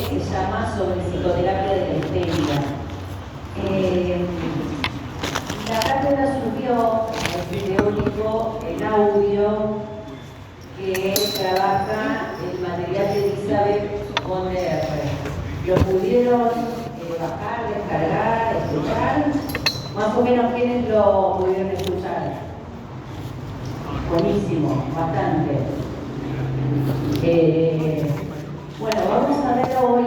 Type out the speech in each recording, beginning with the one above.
se llama Sobre psicoterapia de la histeria. La cátedra surgió en el teórico en audio que trabaja el material de Elizabeth von der. ¿Lo pudieron bajar, descargar, escuchar? Más o menos, ¿quiénes lo pudieron escuchar? Buenísimo, bastante. Bueno, vamos a ver hoy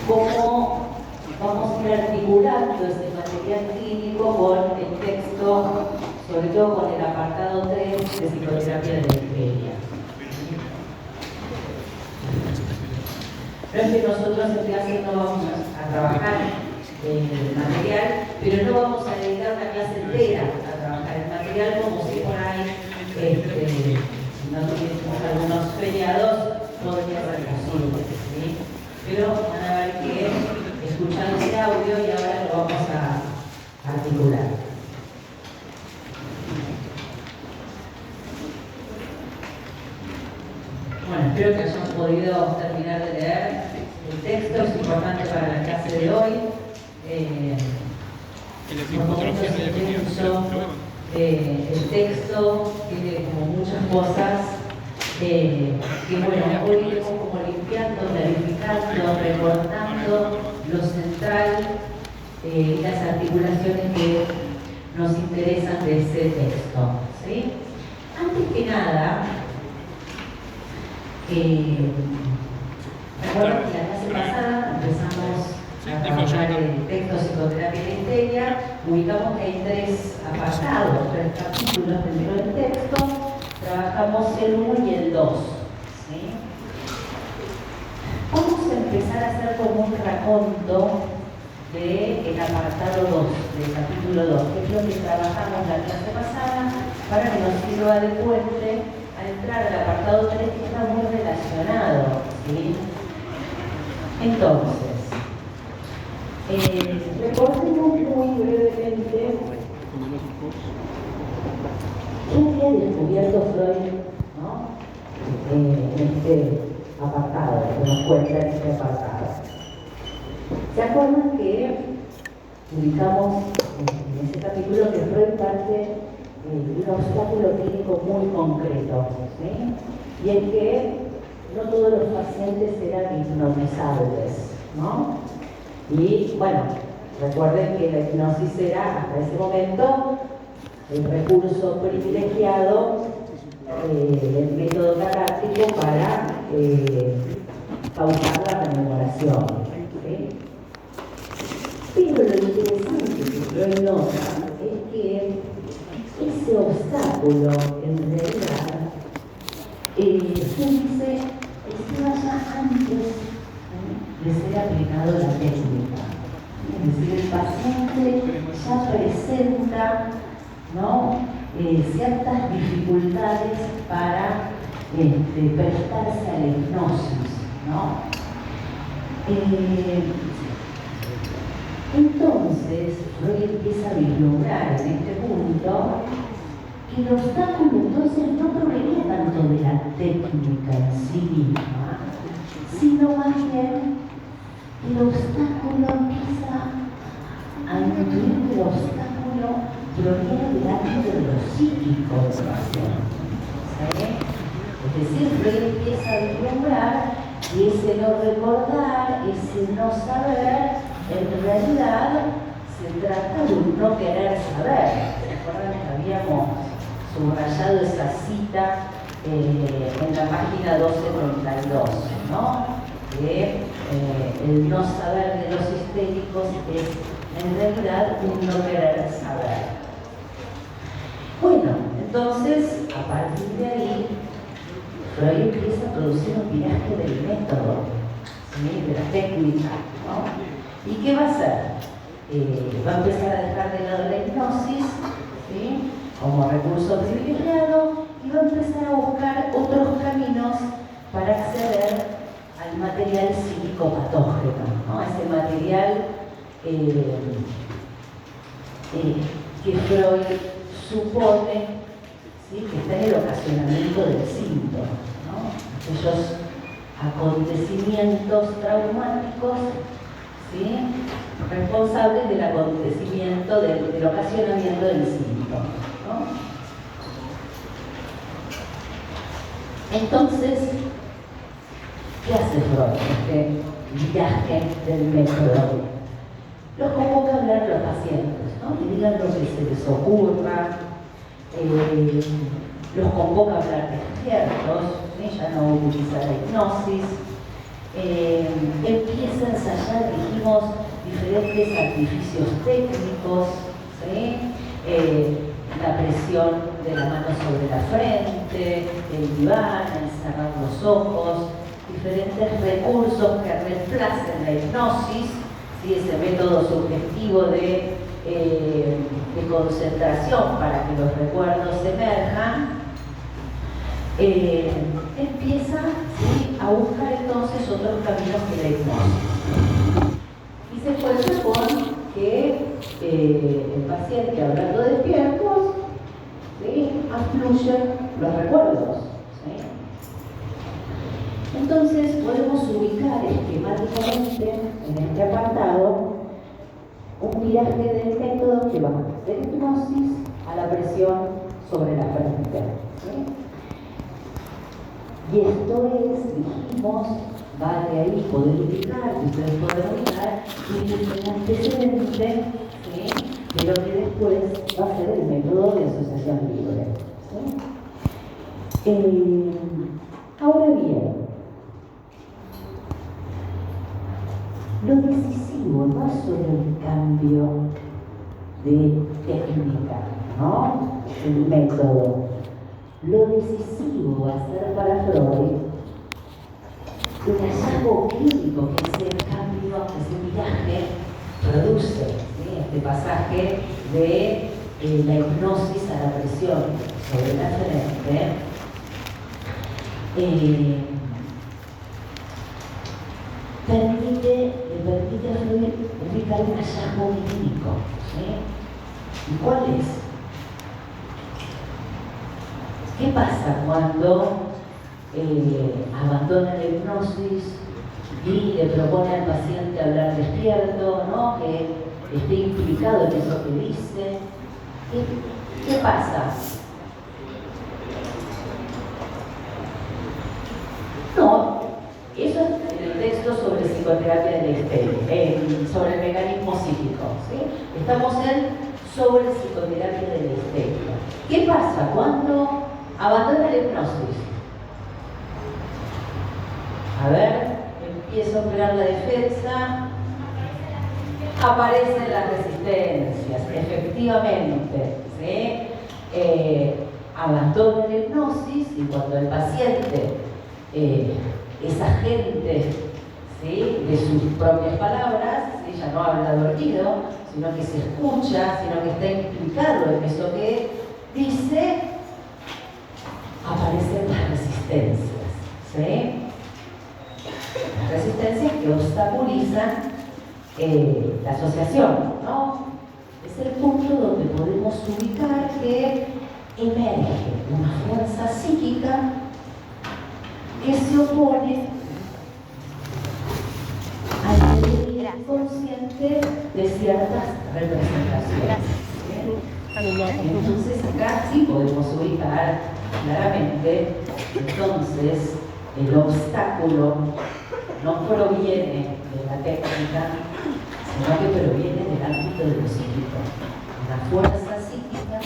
cómo vamos a ir articulando este material clínico con el texto, sobre todo con el apartado 3 de psicoterapia de la histeria. No es que nosotros en clase no vamos a trabajar el material, pero no vamos a dedicar una clase entera a trabajar el material como si por ahí no tuviésemos algunos feriados, podría ser posible, ¿sí? Pero van a ver que escuchando ese audio y ahora lo vamos a articular. Bueno, espero que hayan podido terminar de leer el texto, es importante para la clase de hoy. El texto tiene como muchas cosas que bueno, hoy iremos como limpiando, clarificando, recortando lo central y las articulaciones que nos interesan de ese texto, ¿sí? Antes que nada, recuerden que la clase pasada empezamos a trabajar el texto psicoterapia de la histeria, ubicamos que hay 3 apartados, 3 capítulos dentro del texto, trabajamos el 1 y el 2. ¿Sí? Vamos a empezar a hacer como un raconto del apartado 2, del capítulo 2, que es lo que trabajamos la clase pasada, para que nos sirva de puente a entrar al apartado 3, que está muy relacionado. ¿Sí? Entonces, recordemos muy brevemente qué había descubierto Freud, ¿no? En este apartado, que nos cuenta en este apartado. ¿Se acuerdan que ubicamos en ese capítulo que Freud parte de un obstáculo clínico muy concreto, ¿sí? Y en que no todos los pacientes eran hipnotizables, ¿no? Y bueno, recuerden que la hipnosis era hasta ese momento el recurso privilegiado, el método catártico para causar la rememoración. ¿Sí? Pero lo interesante que Freud nota es que ese obstáculo en realidad se vaya antes de ser aplicado la técnica. Es decir, el paciente ya presenta, ¿no? Ciertas dificultades para prestarse a la hipnosis, ¿no? Entonces, Freud empieza a vislumbrar en este punto que el obstáculo entonces no provenía tanto de la técnica en sí misma, sino más bien el obstáculo empieza a incluir que el obstáculo proviene del ámbito de lo psíquico del paciente. ¿Sí? Es decir, Freud empieza a vislumbrar que ese no recordar, ese no saber, en realidad se trata de un no querer saber. ¿Se acuerdan que habíamos subrayado esa cita en la página 1232, ¿no? Que el no saber de los histéricos es en realidad un no querer saber. Bueno, entonces, a partir de ahí, Freud empieza a producir un viraje del método, ¿sí? De la técnica, ¿no? ¿Y qué va a hacer? Va a empezar a dejar de lado la hipnosis, ¿sí? Como recurso privilegiado, y va a empezar a buscar otros caminos para acceder al material psicopatógeno, ¿no? Ese material que Freud supone, ¿sí? Que está en el ocasionamiento del síntoma, ¿no? aquellos acontecimientos traumáticos, ¿sí?, responsables del acontecimiento, del ocasionamiento del síntoma, ¿no? Entonces, ¿qué hace Freud? Este viaje del método. Los convoca a hablar a los pacientes, ¿no? Que digan lo que se les ocurra, los convoca a hablar despiertos, ¿sí? Ya no utiliza la hipnosis, empieza a ensayar, dijimos, diferentes artificios técnicos, ¿sí? La presión de la mano sobre la frente, el diván, el cerrar los ojos, diferentes recursos que reemplacen la hipnosis, ¿sí?, ese método subjetivo de concentración para que los recuerdos emerjan. Empieza, ¿sí?, a buscar entonces otros caminos que la hipnosis. Y se encuentra con que el paciente, hablando despiertos, ¿sí?, afluyen los recuerdos, ¿sí? Entonces podemos ubicar esquemáticamente en este apartado un viaje del método que va de la hipnosis a la presión sobre la frente, ¿sí? Y esto es, dijimos, va de ahí poder ubicar, que ustedes pueden ubicar, el antecedente, ¿sí?, de lo que después va a ser el método de asociación libre, ¿sí? Ahora bien, lo decisivo no es solo el cambio de técnica, ¿no?, el método. Lo decisivo va a ser para Freud el hallazgo clínico que ese cambio, ese viaje produce, ¿sí?, este pasaje de la hipnosis a la presión sobre la frente, le permite a Freud ubicar un hallazgo clínico, ¿sí? ¿Y cuál es? ¿Qué pasa cuando abandona la hipnosis y le propone al paciente hablar despierto, ¿no?, que esté implicado en eso que dice? ¿Qué pasa? No, eso es en el texto sobre psicoterapia de la histeria, sobre el mecanismo psíquico, ¿sí? Estamos en sobre psicoterapia de la histeria. ¿Qué pasa cuando abandona la hipnosis? A ver, empiezo a operar la defensa, aparecen las resistencias, efectivamente, ¿sí? Abandona la hipnosis y cuando el paciente es agente, ¿sí?, de sus propias palabras, ¿sí?, ya no habla dormido, sino que se escucha, sino que está implicado en eso que dice, aparecen las resistencias, ¿sí? Las resistencias que obstaculizan la asociación, ¿no? Es el punto donde podemos ubicar que emerge una fuerza psíquica que se opone al devenir inconsciente de ciertas representaciones. Entonces acá sí podemos ubicar claramente, entonces, el obstáculo no proviene de la técnica, sino que proviene del ámbito de lo psíquico, una fuerza psíquica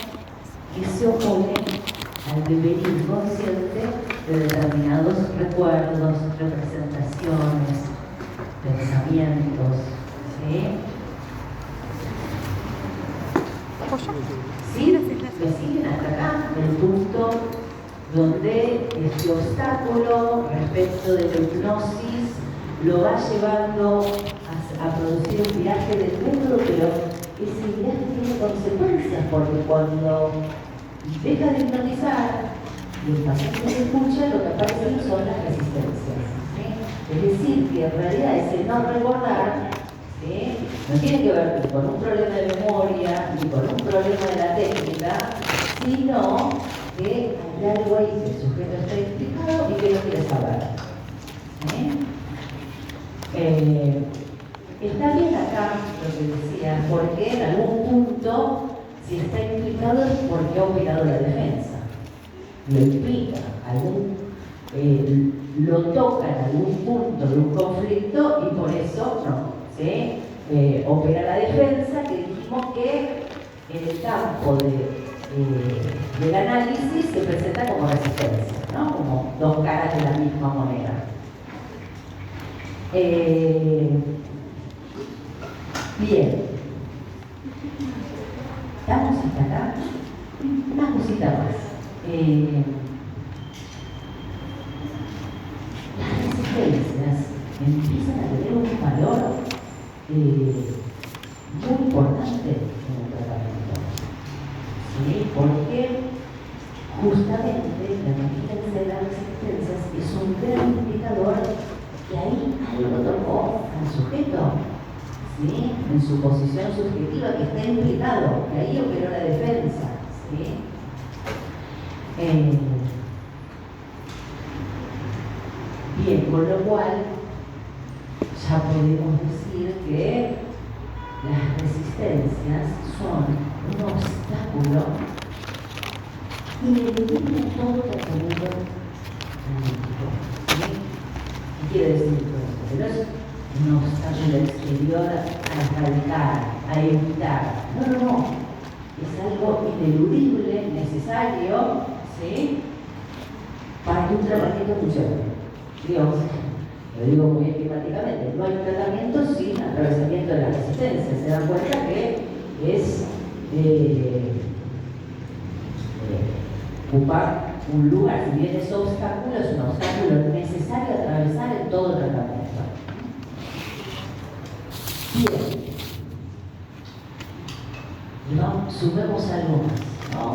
que se opone al devenir inconsciente de determinados recuerdos, representaciones, pensamientos, ¿sí? ¿Sí? ¿Me siguen hasta acá? El punto donde este obstáculo respecto de la hipnosis lo va llevando a producir un viaje del método, pero ese viaje tiene consecuencias, porque cuando deja de hipnotizar y el paciente se escucha, lo que aparecen son las resistencias, ¿sí? Es decir, que en realidad ese no recordar, ¿sí?, no tiene que ver ni con un problema de memoria, ni con un problema de la técnica, sino que hay algo ahí que el sujeto está implicado y que no quiere saber. Está bien acá lo que decía, porque en algún punto, si está implicado es porque ha operado la defensa. Lo implica, lo toca en algún punto de un conflicto y por eso no, ¿sí? Opera la defensa, que dijimos que en el campo del análisis se presenta como resistencia, ¿no? Como dos caras de la misma moneda. Bien, ¿estamos hasta acá? Una cosita más. Las resistencias empiezan a tener un valor muy importante en el tratamiento, ¿sí? Porque justamente la existencia de las resistencias es un gran indicador que ahí algo tocó al sujeto, ¿sí? En su posición subjetiva, que está implicado, que ahí operó la defensa, ¿sí? Bien, con lo cual ya podemos decir que las resistencias son un obstáculo ineludible en todo tratamiento analítico. ¿Sí? ¿Qué quiere decir esto? Que no es un obstáculo exterior a erradicar, a evitar. No. Es algo ineludible, necesario, ¿sí? Para que un tratamiento funcione. Digamos, lo digo muy esquemáticamente, no hay tratamiento sin atravesamiento de la resistencia. Se dan cuenta que es ocupar un lugar, si bien es obstáculo, es un obstáculo necesario a atravesar en todo tratamiento. Bien. No, sumemos algo más, ¿no?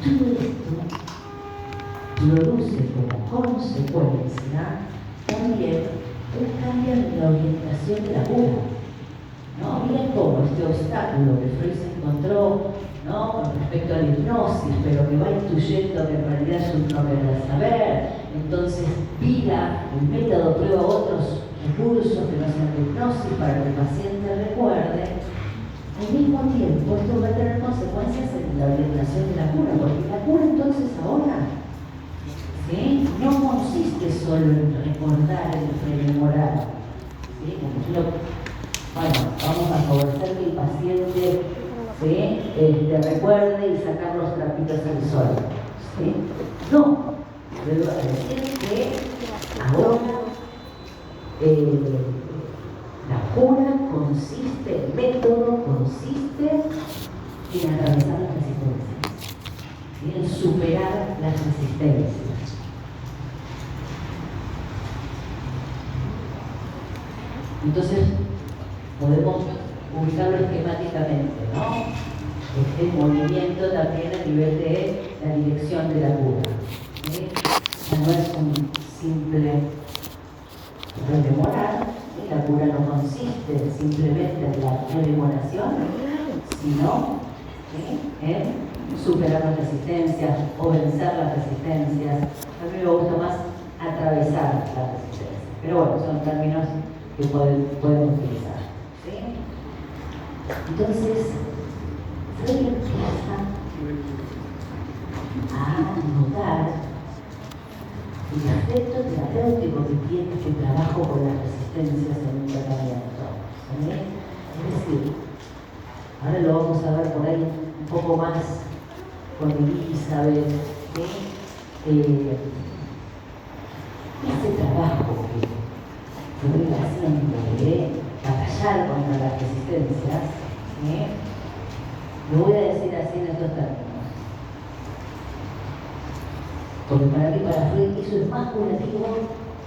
Todo esto produce como consecuencia también un cambio en la orientación de la cura. ¿No? Miren cómo este obstáculo que Freud se encontró, ¿no? Con respecto a la hipnosis, pero que va intuyendo que en realidad es un no querer saber, entonces pida el método, prueba otros recursos que no sean de hipnosis para que el paciente recuerde. Al mismo tiempo, esto va a tener consecuencias en la orientación de la cura, porque la cura entonces ahora, ¿sí? No consiste solo en recordar el rememorar, ¿sí? Bueno, vamos a favorecer que el paciente, ¿sí? Recuerde y sacar los trapitos al sol, ¿sí? No, debo decir que ahora la cura consiste, el método consiste en atravesar las resistencias, ¿sí? En superar las resistencias. Entonces, podemos ubicarlo esquemáticamente, ¿no? Este movimiento también a nivel de la dirección de la cura, ¿sí? Ya no es un simple rememorar. La cura no consiste simplemente en la rememoración, sino, ¿sí? En superar las resistencias o vencer las resistencias. A mí me gusta más atravesar las resistencias, pero bueno, son términos que podemos utilizar, ¿sí? Entonces, Freud empieza a notar el efecto terapéutico que tiene este trabajo con las resistencias en un tratamiento, ¿sí? Es decir, ahora lo vamos a ver por ahí un poco más con Elizabeth, ¿sí? Este trabajo que Freud haciendo de batallar contra las resistencias, ¿sí? Lo voy a decir así en estos términos. Porque para mí, para Freud, eso es más curativo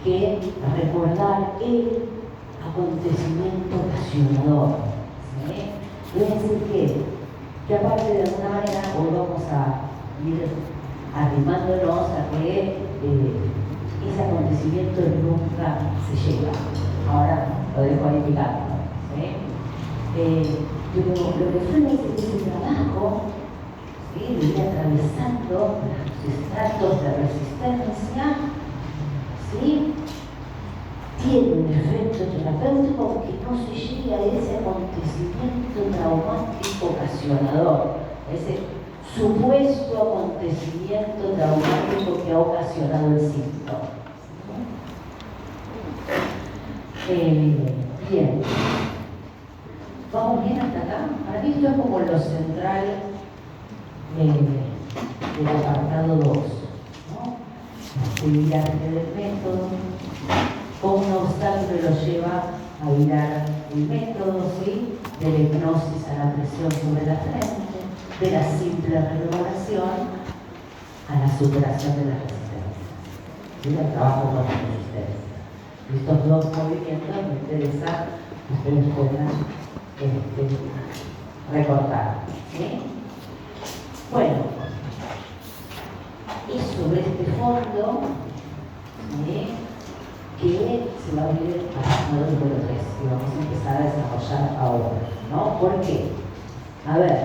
que recordar el acontecimiento ocasionador, ¿sí? Es decir que aparte de alguna manera hoy vamos a ir arrimándonos a que ese acontecimiento nunca se llega. Ahora lo dejo ahí picando, ¿sí? Pero lo que Freud dice que ese trabajo, ¿sí?, de ir atravesando los estratos de resistencia, ¿sí?, tiene un efecto terapéutico que no se llegue a ese acontecimiento traumático ocasionador, ese supuesto acontecimiento traumático que ha ocasionado el síntoma. Bien. ¿Vamos bien hasta acá? Para mí esto es como lo central del apartado 2, ¿no? La actividad del método, cómo un obstáculo lo lleva a virar el método, ¿sí?, de la hipnosis a la presión sobre la frente, de la simple regulación a la superación de la resistencia, ¿sí?, al trabajo con la resistencia. Estos dos movimientos me interesa que ustedes puedan recortar, ¿sí? Bueno, es sobre este fondo, ¿sí?, que se va a abrir el apartado número 3 y vamos a empezar a desarrollar ahora, ¿no? ¿Por qué? A ver,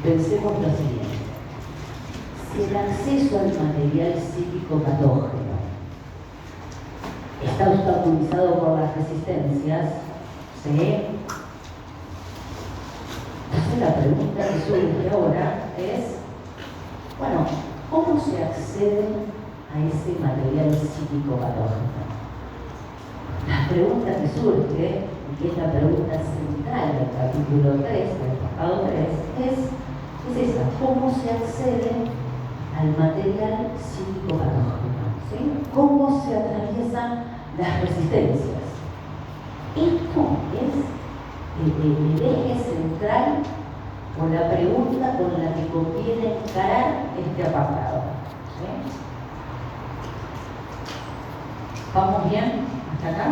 pensemos lo siguiente. Si el acceso al material psíquico patógeno está obstaculizado por las resistencias, ¿sí?, entonces la pregunta que surge ahora es, bueno, ¿cómo se accede a ese material psíquico patógeno? La pregunta que surge, y que es la pregunta central del capítulo 3, del apartado 3, es esa: ¿cómo se accede al material psíquico patógeno? ¿Sí? ¿Cómo se atraviesan las resistencias? Esto es el eje central o la pregunta con la que conviene encarar este apartado, ¿sí? ¿Vamos bien hasta acá?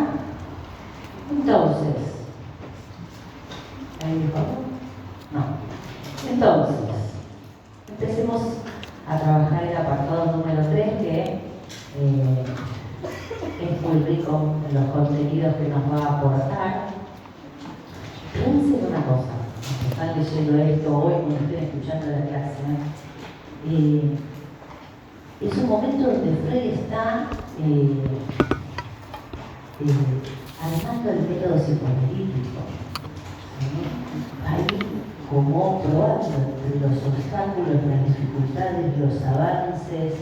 Entonces, ¿ahí dijo? No. Entonces, empecemos a trabajar el apartado número 3, que es muy rico en los contenidos que nos va a aportar. Piensen una cosa, los que están leyendo esto hoy, cuando estén escuchando la clase, es un momento donde Freud está armando el método psicoanalítico, ahí como probando entre los obstáculos, las dificultades, los avances,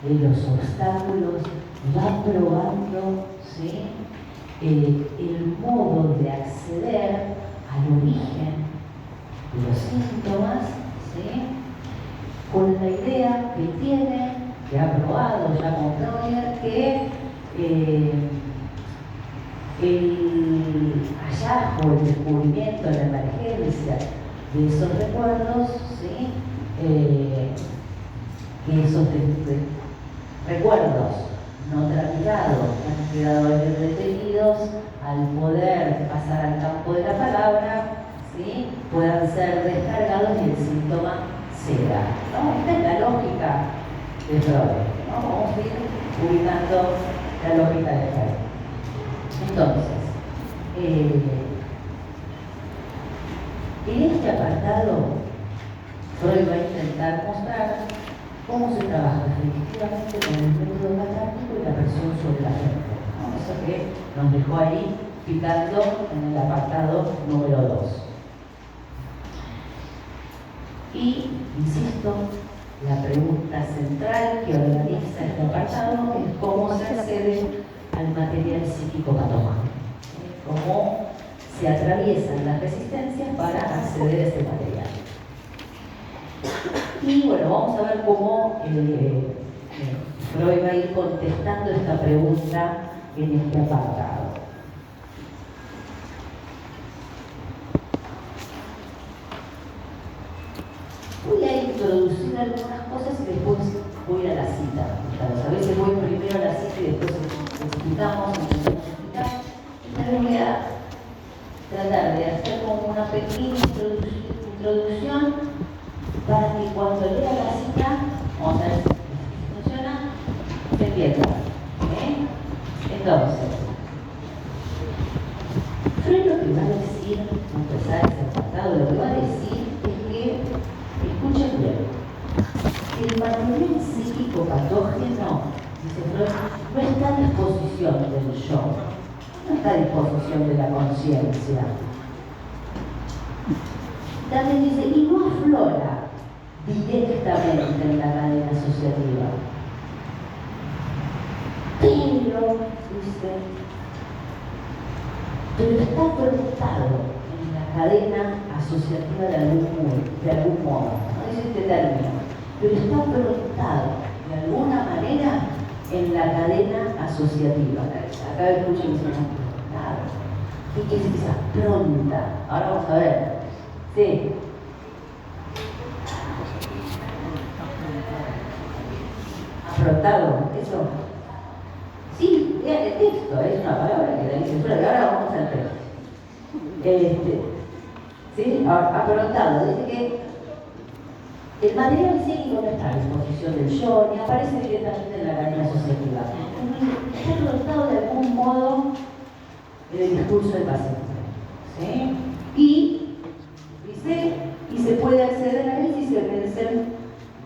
los obstáculos, va probando, ¿sí?, el modo de acceder al origen de los síntomas, ¿sí?, con la idea que tiene, que ha probado ya con Breuer, que el hallazgo, el descubrimiento, la emergencia de esos recuerdos, ¿sí?, que esos recuerdos no tramitados, que han quedado ahí retenidos, al poder pasar al campo de la palabra, ¿sí?, puedan ser descargados y el síntoma ceda, ¿no? Esta es la lógica de Freud, ¿no? Vamos a ir ubicando la lógica de Freud. Entonces, en este apartado, Freud va a intentar mostrar cómo se trabaja efectivamente con el método catártico y la presión sobre la frente, ¿no? Eso que nos dejó ahí picando en el apartado número 2. Y, insisto, la pregunta central que organiza este apartado es cómo se accede al material psíquico patógeno, cómo se atraviesan las resistencias para acceder a este material. Y bueno, vamos a ver cómo Freud va a ir contestando esta pregunta en este apartado. Voy a introducir algunas cosas y después voy a la cita. A veces voy primero a la cita y después explicamos, Esta vez voy a tratar de hacer como una pequeña introducción para que cuando lea la cita, vamos a ver si funciona, se entienda. Entonces, que va a decir, a pesar de ese apartado, lo que va a decir es que, escuchen bien, el material psíquico patógeno, dice Freud, no está a disposición del yo, no está a disposición de la conciencia. También dice, y no aflora directamente en la cadena asociativa. Pero, dice, está proyectado en la cadena asociativa de algún modo. No dice este término, pero está proyectado de alguna manera en la cadena asociativa. Acá escuchen que se llama proyectado. ¿Qué es esa pronta? Ahora vamos a ver. Sí. Afrontado, eso. Sí, vean el texto, es una palabra que la licenciatura, que ahora vamos al texto. ¿Sí? Afrontado, dice que el material psíquico no está a disposición del yo, ni aparece directamente en la cadena asociativa. Está afrontado de algún modo en el discurso del paciente. ¿Sí? Y se puede acceder a él si se vencen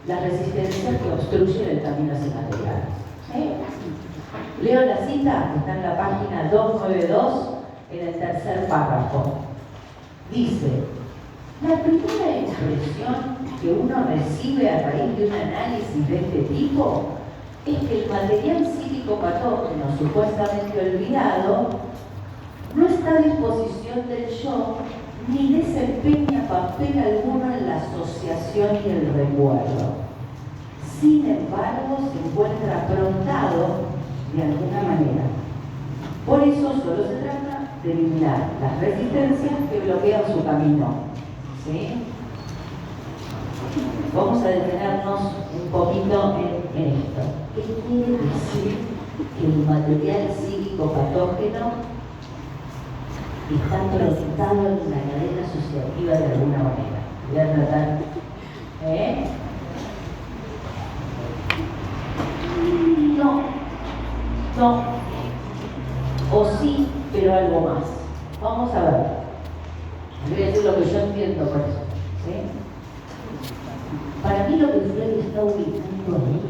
las resistencias que obstruyen el camino hacia el material. ¿Sí? Leo la cita, que está en la página 292, en el tercer párrafo. Dice, la primera expresión que uno recibe a raíz de un análisis de este tipo es que el material psíquico patógeno supuestamente olvidado no está a disposición del yo ni desempeña papel alguno en la asociación y el recuerdo. Sin embargo, se encuentra aprontado de alguna manera. Por eso solo se trata de eliminar las resistencias que bloquean su camino. ¿Sí? Vamos a detenernos un poquito en esto. ¿Qué quiere decir que el material psíquico patógeno está proyectado en la cadena asociativa de alguna manera? Voy a tratar. No. O sí, pero algo más. Vamos a ver. Voy a decir lo que yo entiendo por eso. ¿Sí? Para mí lo que Freud está ubicando ahí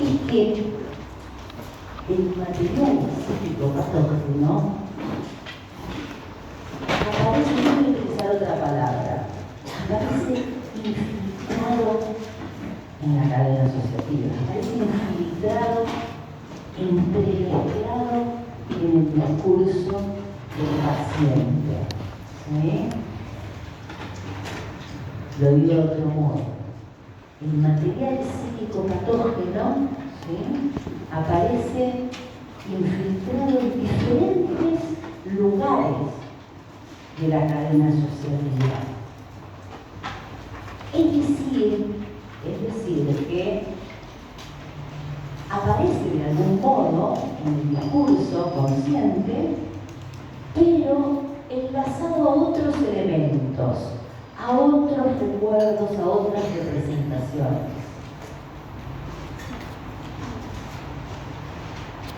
es que el material psíquico patógeno aparece, no voy a utilizar otra palabra, aparece infiltrado en la cadena asociativa, aparece infiltrado, entremezclado en el discurso del paciente. ¿Sí? Lo digo de otro modo. El material psíquico patógeno, ¿sí?, aparece infiltrado en diferentes lugares de la cadena asociativa. Es decir, que aparece de algún modo en el discurso consciente, pero enlazado a otros elementos, a otros recuerdos, a otras representaciones.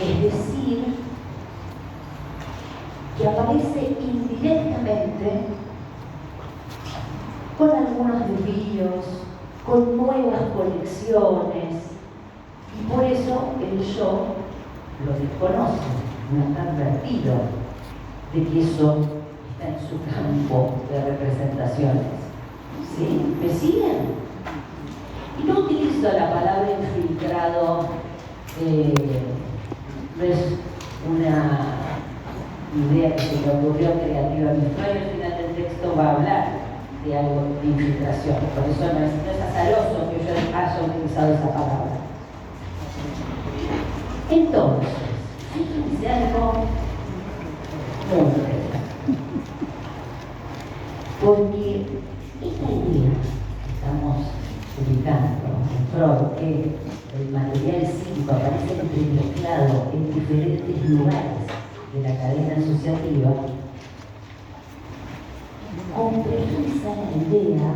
Es decir, que aparece indirectamente con algunos desvíos, con nuevas conexiones, y por eso el yo lo desconoce, no está advertido de que eso está en su campo de representaciones. ¿Sí? ¿Me siguen? Y no utilizo la palabra infiltrado, no es una idea que se me ocurrió creativa. Mi Freud al final del texto va a hablar de algo de infiltración, por eso no es azaroso que yo haya utilizado esa palabra. Entonces, fíjense algo muy interesante, porque esta idea que estamos ubicando en Freud, que el material psíquico aparece entremezclado en diferentes lugares de la cadena asociativa, complejiza la idea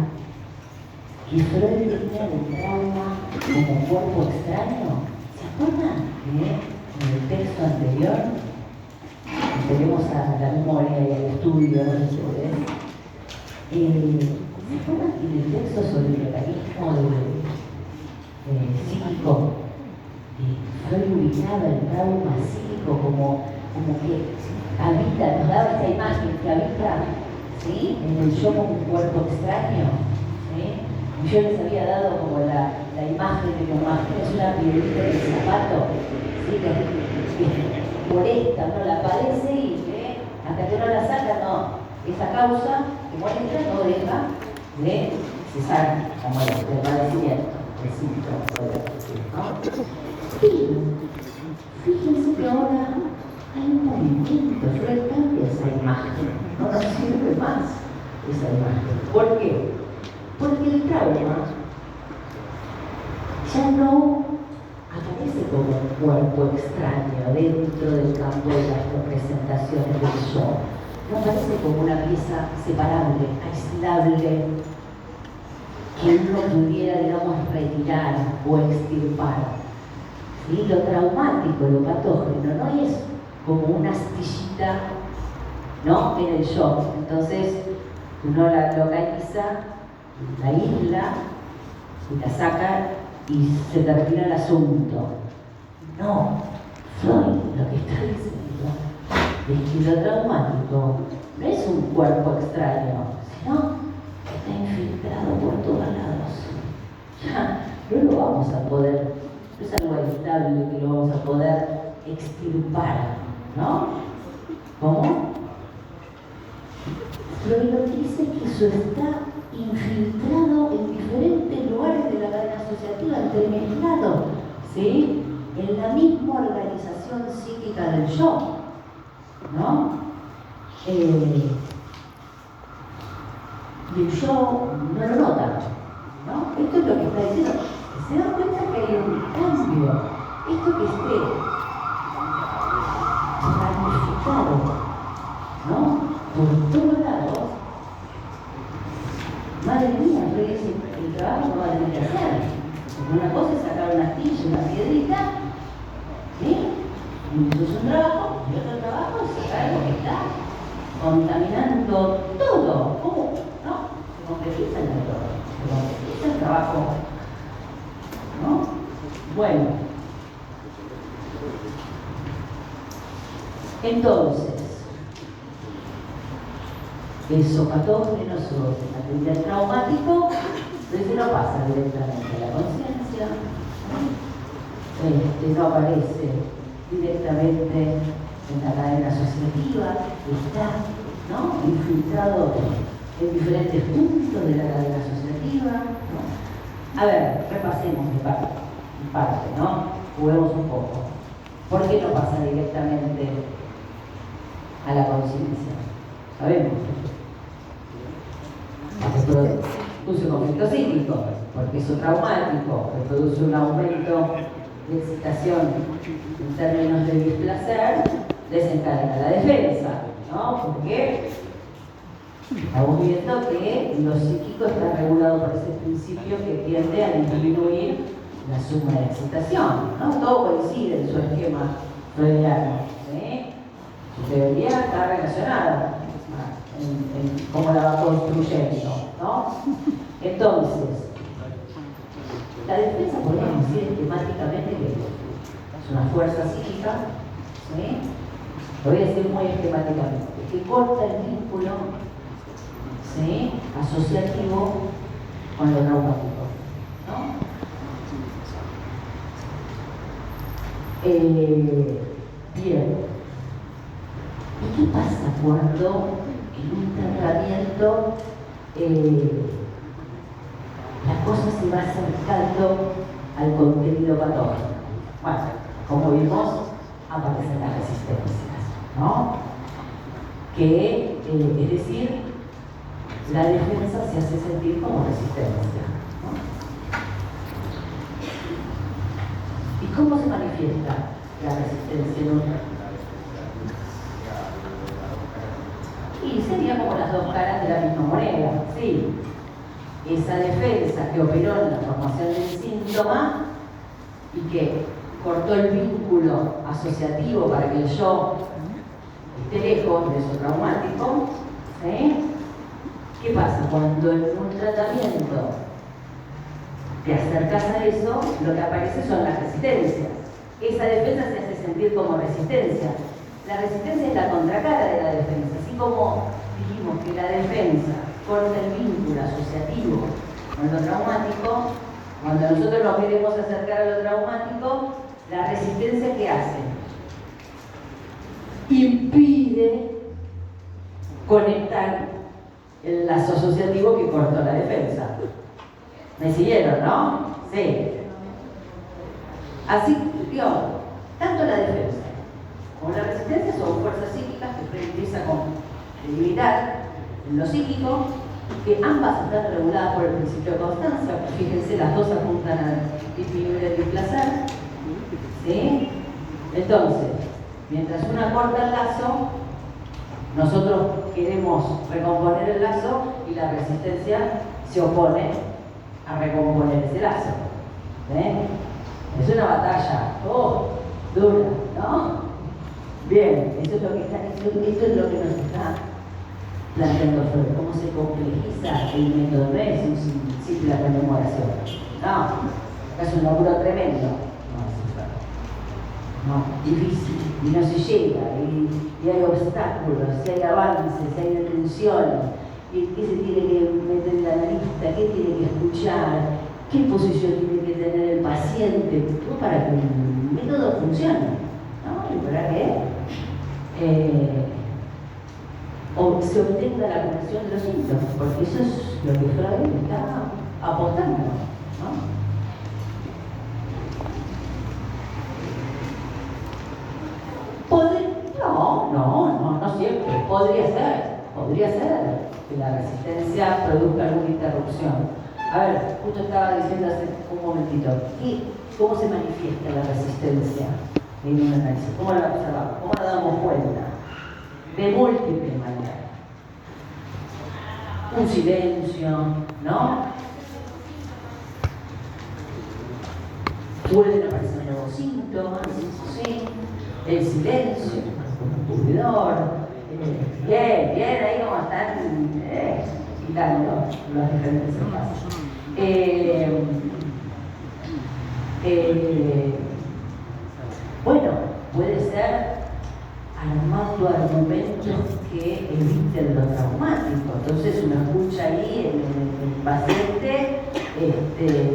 que Freud tenía del trauma como cuerpo extraño. ¿Se acuerdan que en el texto anterior tenemos a la memoria y al estudio de ustedes, ¿se acuerdan que en el texto sobre el mecanismo psíquico, Freud ubicaba el trauma psíquico como que habita, nos daba esta imagen que habita, ¿sí?, en el yo como un cuerpo extraño, ¿sí? Y yo les había dado como la imagen de que es una piedrita en el zapato, ¿sí?, que molesta, no la padece y hasta que no la saca, no, esa causa que molesta no deja de cesar la molestia, el padecimiento, el síntoma, ¿no? Fíjense que ahora hay un movimiento, Freud cambia esa imagen, no nos sirve más esa imagen. ¿Por qué? Porque el trauma ya no aparece como un cuerpo extraño dentro del campo de las representaciones del yo. No aparece como una pieza separable, aislable, que uno pudiera, digamos, retirar o extirpar. ¿Sí? Lo traumático, lo patógeno, no es como una astillita, ¿no?, en el yo. Entonces, uno la localiza, la aísla y la saca y se termina el asunto. No, Freud lo que está diciendo es que lo traumático no es un cuerpo extraño, sino que está infiltrado por todos lados. Ya no lo vamos a poder, no es algo estable que lo vamos a poder extirpar, ¿no? ¿Cómo? Freud lo que dice es que eso está infiltrado en diferentes lugares de la cadena asociativa, entremezclado, ¿sí?, en la misma organización psíquica del yo, ¿no? Y el yo no lo nota, ¿no? Esto es lo que está diciendo. Se dan cuenta que hay un cambio. Esto que esté magnificado, ¿no?, por todos lados. Madre mía, el trabajo no va a tener que hacer. Porque una cosa es sacar una astilla, una piedrita, ¿sí? Y eso es un trabajo, y otro trabajo es sacar lo que está contaminando todo. ¿Cómo? ¿No? Se completiza el método, se completiza el trabajo, ¿no? Bueno. Entonces, eso patógeno sobre el material traumático, entonces no pasa directamente a la conciencia, no aparece directamente en la cadena asociativa, está, ¿no?, infiltrado en diferentes puntos de la cadena asociativa, ¿no? A ver, repasemos de parte, ¿no? Juguemos un poco. ¿Por qué no pasa directamente a la conciencia? Sabemos. Produce un conflicto psíquico, porque es traumático, que produce un aumento de excitación en términos de displacer, desencadena la defensa, ¿no? Porque estamos viendo que lo psíquico está regulado por ese principio que tiende a disminuir la suma de excitación, ¿no? Todo coincide en su esquema freudiano, ¿sí? Su teoría está relacionada en cómo la va construyendo, ¿no? Entonces, la defensa podemos decir esquemáticamente que es una fuerza psíquica, ¿sí? Lo voy a decir muy esquemáticamente, que corta el vínculo, ¿sí?, asociativo con lo traumático, ¿no? Bien. ¿Y qué pasa cuando en un tratamiento la cosa se va acercando al contenido patógeno? Bueno, como vimos, aparecen las resistencias, ¿no? Que, es decir, la defensa se hace sentir como resistencia, ¿no? ¿Y cómo se manifiesta la resistencia en una? Y sería como las dos caras de la misma moneda, ¿sí? Esa defensa que operó en la formación del síntoma y que cortó el vínculo asociativo para que el yo esté lejos de eso traumático, ¿sí? ¿Qué pasa? Cuando en un tratamiento te acercas a eso, lo que aparece son las resistencias. Esa defensa se hace sentir como resistencia. La resistencia es la contracara de la defensa. Así como dijimos que la defensa corta el vínculo asociativo con lo traumático, cuando nosotros nos queremos acercar a lo traumático, la resistencia, ¿qué hace? Impide conectar el lazo asociativo que cortó la defensa. ¿Me siguieron, no? Sí. Así, digo, tanto la defensa como la resistencia son fuerzas psíquicas que empieza con debilitar en lo psíquico, que ambas están reguladas por el principio de constancia. Fíjense, las dos apuntan al disminuir el desplazar. ¿Sí? Entonces, mientras una corta el lazo, nosotros queremos recomponer el lazo y la resistencia se opone a recomponer ese lazo. ¿Sí? Es una batalla dura, ¿no? Bien, esto es lo que nos está planteando Freud, cómo se complejiza el método. No es un simple rememoración, no, es un laburo tremendo. No, difícil, y no se llega, y hay obstáculos, y hay avances, y hay detenciones, y qué se tiene que meter en la analista, qué tiene que escuchar, qué posición tiene que tener el paciente, todo para que el método funcione, ¿no? Y para que o se obtenga la curación de los síntomas, porque eso es lo que Freud está apostando, ¿no? No siempre. Podría ser que la resistencia produzca alguna interrupción. A ver, justo estaba diciendo hace un momentito, ¿cómo se manifiesta la resistencia en un análisis? ¿Cómo la observamos? ¿Cómo la damos cuenta? De múltiples maneras. Un silencio, ¿no? Pueden aparecer nuevos síntomas, ¿sí? El silencio, un cubridor, bien, ahí como están quitando los diferentes espacios. Bueno, puede ser armando argumentos que eviten lo traumático. Entonces uno escucha ahí en el paciente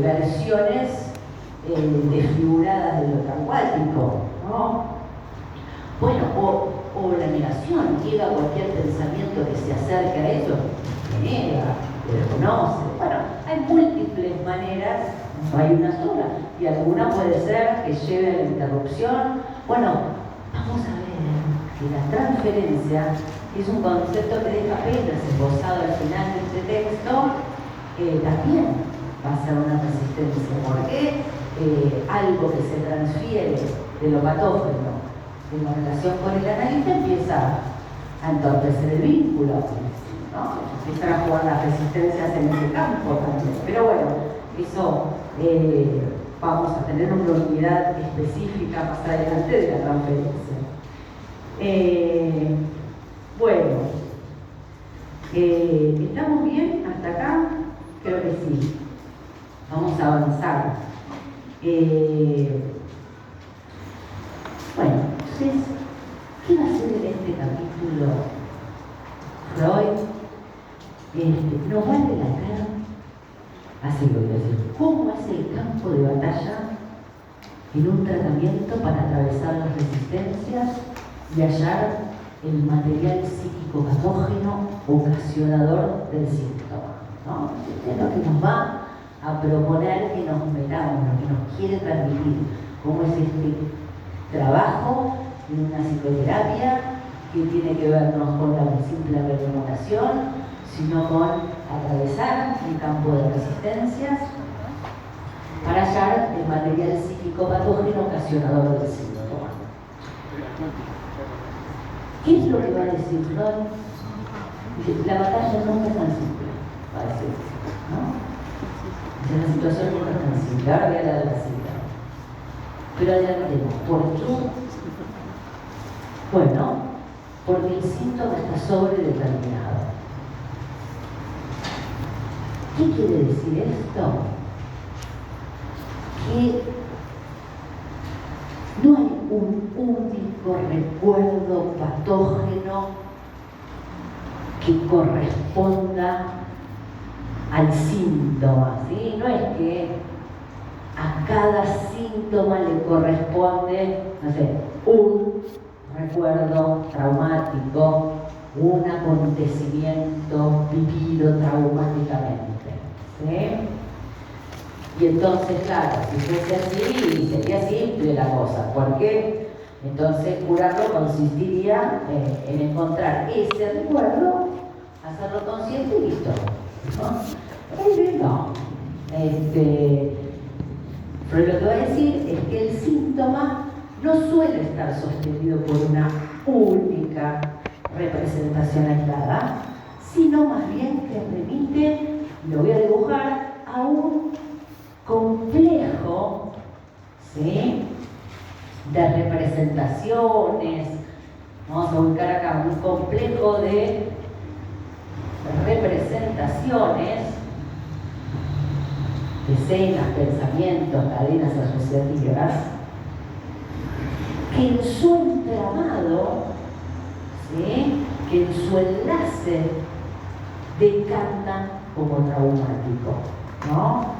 versiones desfiguradas de lo traumático, ¿no? Bueno, o la negación, llega cualquier pensamiento que se acerque a eso, se niega, lo desconoce. Bueno, hay múltiples maneras, no hay una sola, y alguna puede ser que lleve a la interrupción. Bueno, vamos a ver que la transferencia es un concepto que deja apenas esbozado al final de este texto, también va a ser una resistencia, porque algo que se transfiere de lo patógeno en la relación con el analista empieza a entorpecer el vínculo, ¿no? Empiezan a jugar las resistencias en ese campo también. Pero bueno, eso vamos a tener una unidad específica más adelante de la transferencia. Bueno, ¿estamos bien hasta acá? Creo que sí. Vamos a avanzar. Bueno, entonces, ¿qué va a hacer en este capítulo Freud? Nos va a relatar, así lo voy a decir, cómo es el campo de batalla en un tratamiento para atravesar las resistencias y hallar el material psíquico patógeno ocasionador del síntoma, ¿no? Es lo que nos va a proponer que nos metamos, lo que nos quiere transmitir, cómo es este trabajo en una psicoterapia que tiene que ver no con la simple rememoración, sino con atravesar un campo de resistencias para hallar el material psíquico patógeno ocasionador del síntoma. ¿Qué es lo que va a decir Freud? La batalla nunca es tan simple, va a decir, ¿no? La situación nunca es tan simple. Ahora voy a hablar de la cita. Pero adelantemos, ¿por qué? Bueno, porque el síntoma está sobredeterminado. ¿Qué quiere decir esto? Que no hay un único recuerdo patógeno que corresponda al síntoma, ¿sí? No es que a cada síntoma le corresponde, no sé, un recuerdo traumático, un acontecimiento vivido traumáticamente, ¿sí? Y entonces, claro, si fuese así, sería simple la cosa, porque entonces curarlo consistiría en encontrar ese recuerdo, hacerlo consciente y listo, ¿no? No. Pero lo que va a decir es que el síntoma no suele estar sostenido por una única representación aislada, sino más bien que remite, lo voy a dibujar, a un complejo, ¿sí?, de representaciones. Vamos a buscar acá un complejo de representaciones, escenas, pensamientos, cadenas asociativas, que en su entramado, ¿sí?, que en su enlace decantan como traumático, ¿no?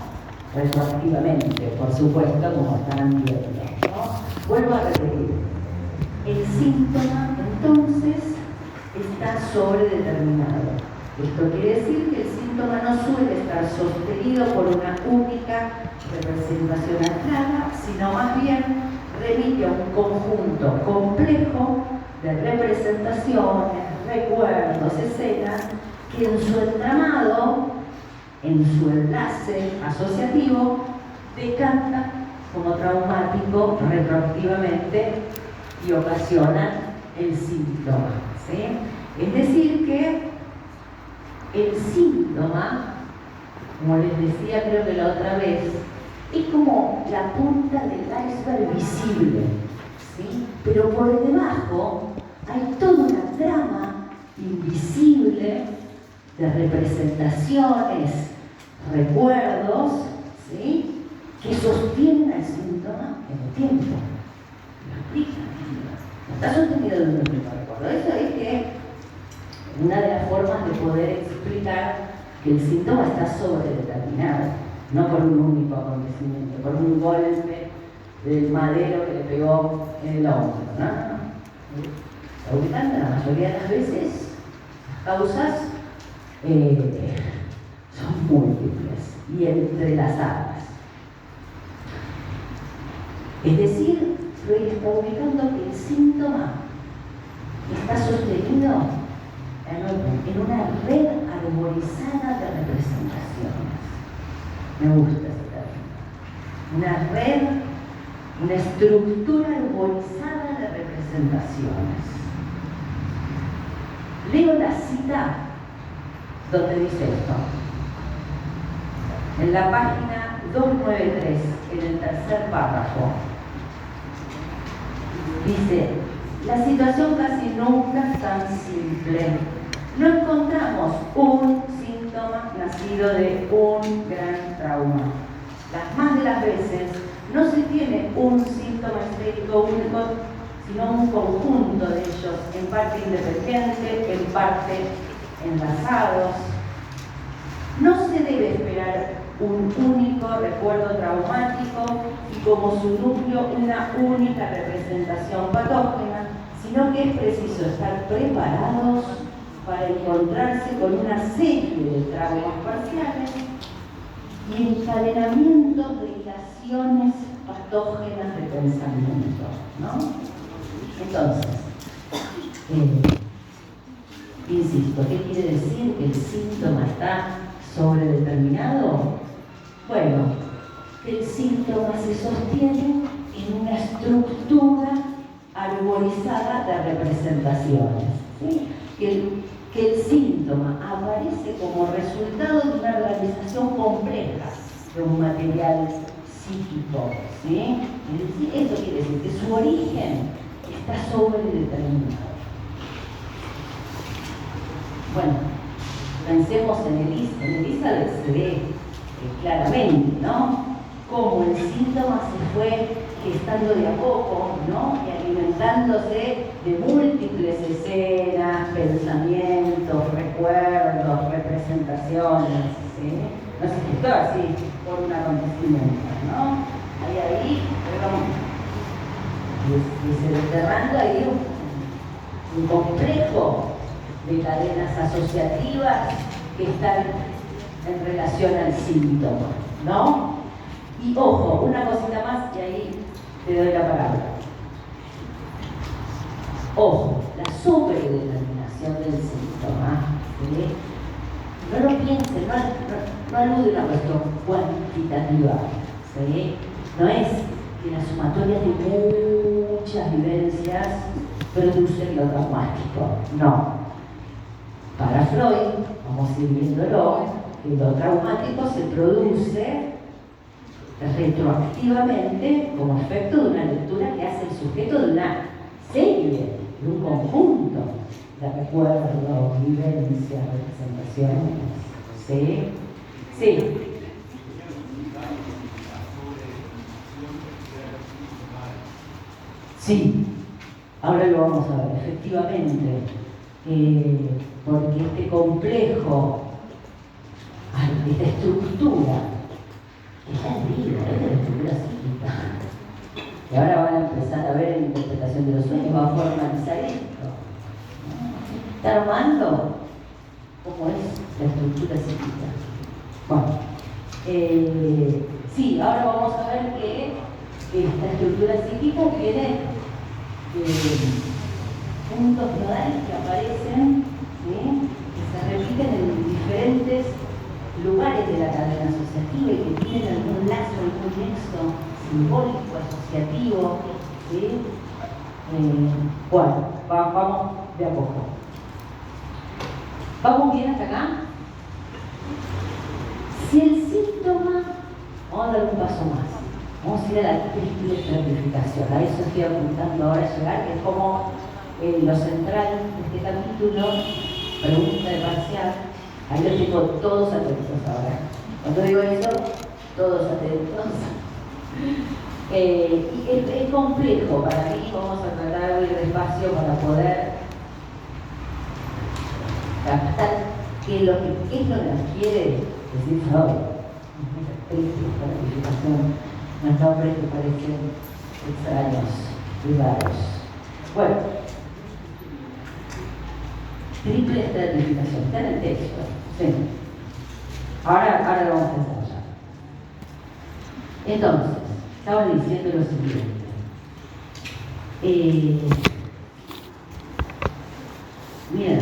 Retroactivamente, por supuesto, como están viendo, ¿no? Vuelvo a repetir. El síntoma, entonces, está sobredeterminado. Esto quiere decir que el síntoma no suele estar sostenido por una única representación aislada, sino más bien remite a un conjunto complejo de representaciones, recuerdos, escenas, que en su entramado, en su enlace asociativo, decanta como traumático retroactivamente y ocasiona el síntoma, ¿sí? Es decir que el síntoma, como les decía creo que la otra vez, es como la punta del iceberg visible, ¿sí? Pero por debajo hay toda una trama invisible de representaciones, recuerdos, ¿sí?, que sostienen al síntoma en el tiempo. Lo explican. No está sostenido en un único recuerdo. Eso es que una de las formas de poder explicar que el síntoma está sobredeterminado, no por un único acontecimiento, por un golpe del madero que le pegó en el hombro, ¿no? Ubicando la mayoría de las veces las causas son múltiples y entrelazadas. Es decir, Freud está ubicando que el síntoma está sostenido en una red arborizada de representaciones. Me gusta ese término. Una red, una estructura arborizada de representaciones. Leo la cita donde dice esto. En la página 293, en el tercer párrafo, dice: la situación casi nunca es tan simple. No encontramos un síntoma nacido de un gran trauma. Las más de las veces no se tiene un síntoma estético único, sino un conjunto de ellos, en parte independiente, en parte enlazados. No se debe esperar un único recuerdo traumático y como su núcleo una única representación patógena, sino que es preciso estar preparados para encontrarse con una serie de traumas parciales y encadenamientos de ilaciones patógenas de pensamiento, ¿no? Entonces, insisto, ¿qué quiere decir que el síntoma está sobredeterminado? Bueno, que el síntoma se sostiene en una estructura arborizada de representaciones, ¿sí? Que el síntoma aparece como resultado de una organización compleja de un material psíquico, ¿sí? Es decir, eso quiere decir que su origen está sobredeterminado. Bueno, pensemos en Elizabeth se ve claramente, ¿no? Cómo el síntoma se fue gestando de a poco, ¿no? Y alimentándose de múltiples escenas, pensamientos, recuerdos, representaciones, ¿sí? No se gestó así por un acontecimiento, ¿no? Ahí, desenterrando ahí un complejo de cadenas asociativas que están en relación al síntoma, ¿no? Y ojo, una cosita más y ahí te doy la palabra. Ojo, la sobredeterminación del síntoma, ¿sí? No lo piensen, no alude a una cuestión cuantitativa, ¿sí? No es que la sumatoria de muchas vivencias produce lo traumático, no. Para Freud, vamos a ir viéndolo, que lo traumático se produce retroactivamente como efecto de una lectura que hace el sujeto de una serie, de un conjunto de recuerdos, vivencias, representaciones. ¿Sí? Sí. Sí, ahora lo vamos a ver, efectivamente, porque este complejo, esta estructura, es la vida, es la estructura psíquica. Y ahora van a empezar a ver la interpretación de los sueños, va a formalizar esto. ¿Está armando cómo es la estructura psíquica? Bueno, sí, ahora vamos a ver que esta estructura psíquica tiene puntos nodales que aparecen, ¿sí? Que se repiten en diferentes lugares de la cadena asociativa y que tienen algún lazo, algún nexo simbólico, asociativo, ¿sí? Bueno, vamos de a poco. ¿Vamos bien hasta acá? Si el síntoma, vamos a dar un paso más. Vamos a ir a la triple estratificación. A eso estoy apuntando ahora a llegar, que es como lo central de este capítulo, pregunta de parcial. Ahí los tengo todos atentos ahora. Cuando digo eso, todos atentos. Y es complejo para mí, vamos a tratar de ir despacio para poder captar qué es lo que nos quiere decir Freud. Triple estratificación. Los nombres que parecen extraños y raros. Bueno, triple estratificación, está en el texto. Sí. Ahora lo vamos a desarrollar. Entonces, estaba diciendo lo siguiente. Mira,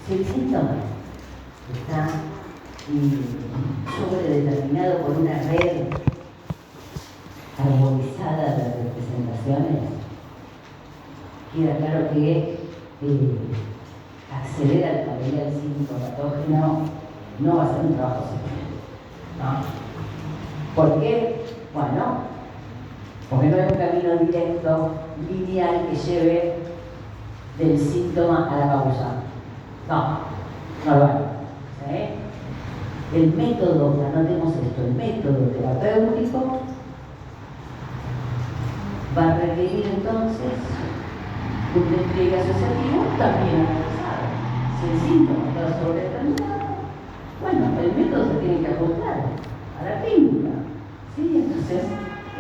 si el síntoma está sobredeterminado por una red armonizada de representaciones, queda claro que acceder al material psicopatógeno no va a ser un trabajo simple, ¿no? ¿Por qué? Bueno, porque no hay un camino directo, lineal, que lleve del síntoma a la causa. No lo hay. ¿Sí? El método, anotemos esto, el método terapéutico va a requerir entonces un despliegue asociativo también analizado. Si el síntoma está sobredeterminado, bueno, el método se tiene que ajustar a la técnica. ¿Sí? Entonces,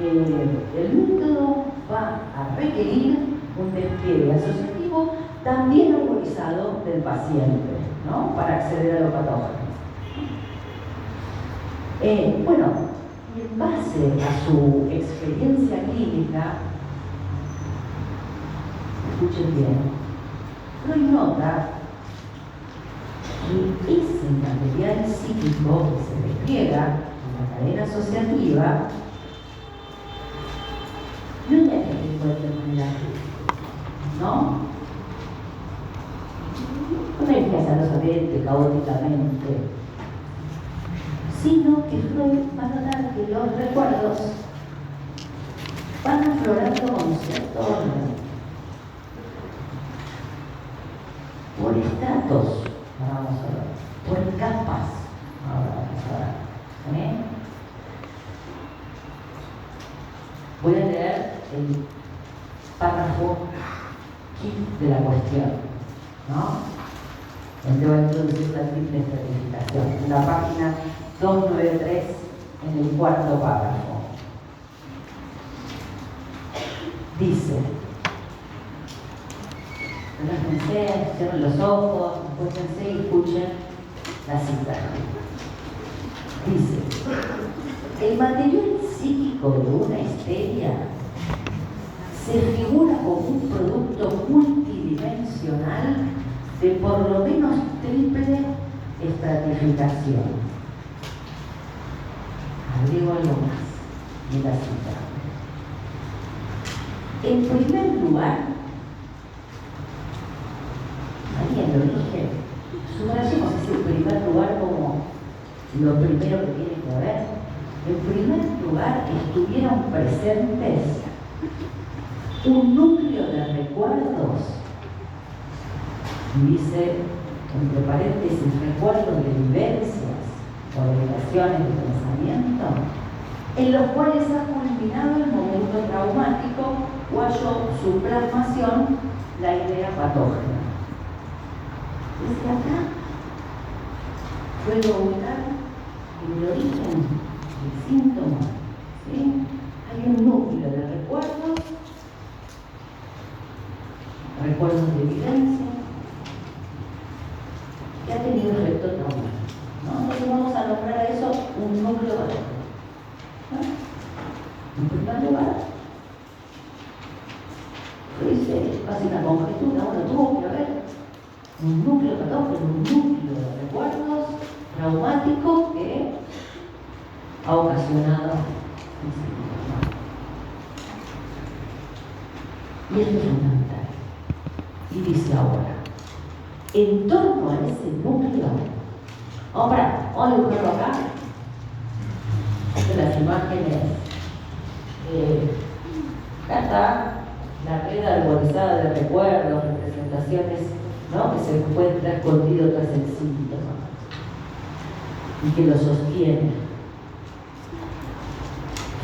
el método va a requerir un despliegue asociativo también autorizado del paciente, ¿no? Para acceder a lo patógeno. Bueno, y en base a su experiencia clínica, escuchen bien, Freud nota que ese material psíquico que se despliega en la cadena asociativa no es de cualquier manera, ¿no? No es que azarosamente, caóticamente, sino que Freud va a notar que los recuerdos van aflorando con cierto orden, por estratos, vamos paz. Ahora vamos a ver. Voy a leer el párrafo de la cuestión, ¿no? Donde va a introducir la triple estratificación. En la página 293, en el cuarto párrafo. Dice, relájense, cierren los ojos, acuérdense y escuchen la cita. Dice, el material psíquico de una histeria se figura como un producto multidimensional de por lo menos triple estratificación. Agrego algo más de la cita. En primer lugar, ahí en el origen, subrayemos ese primer lugar como lo primero que tiene que haber. En primer lugar, estuvieron presentes un núcleo de recuerdos, y dice, entre paréntesis, recuerdos de vivencias o revelaciones de pensamiento, en los cuales ha culminado el momento traumático o halló su plasmación la idea patógena. Desde acá fue lograr el origen del síntoma. ¿Sí? Hay un núcleo de recuerdos de vivencia, que ha tenido efecto traumático, ¿no? Entonces vamos a nombrar a eso un núcleo patógeno. En primer lugar, dice casi una conjetura, bueno, tuvo que haber un núcleo patógeno, un núcleo de recuerdos traumáticos que ha ocasionado el síntoma. Y esto es fundamental. Y dice ahora, en torno a ese núcleo, vamos a dibujarlo acá, de las imágenes. Acá está la red arborizada de recuerdos, representaciones, ¿no?, que se encuentra escondido tras el síntoma y que lo sostiene.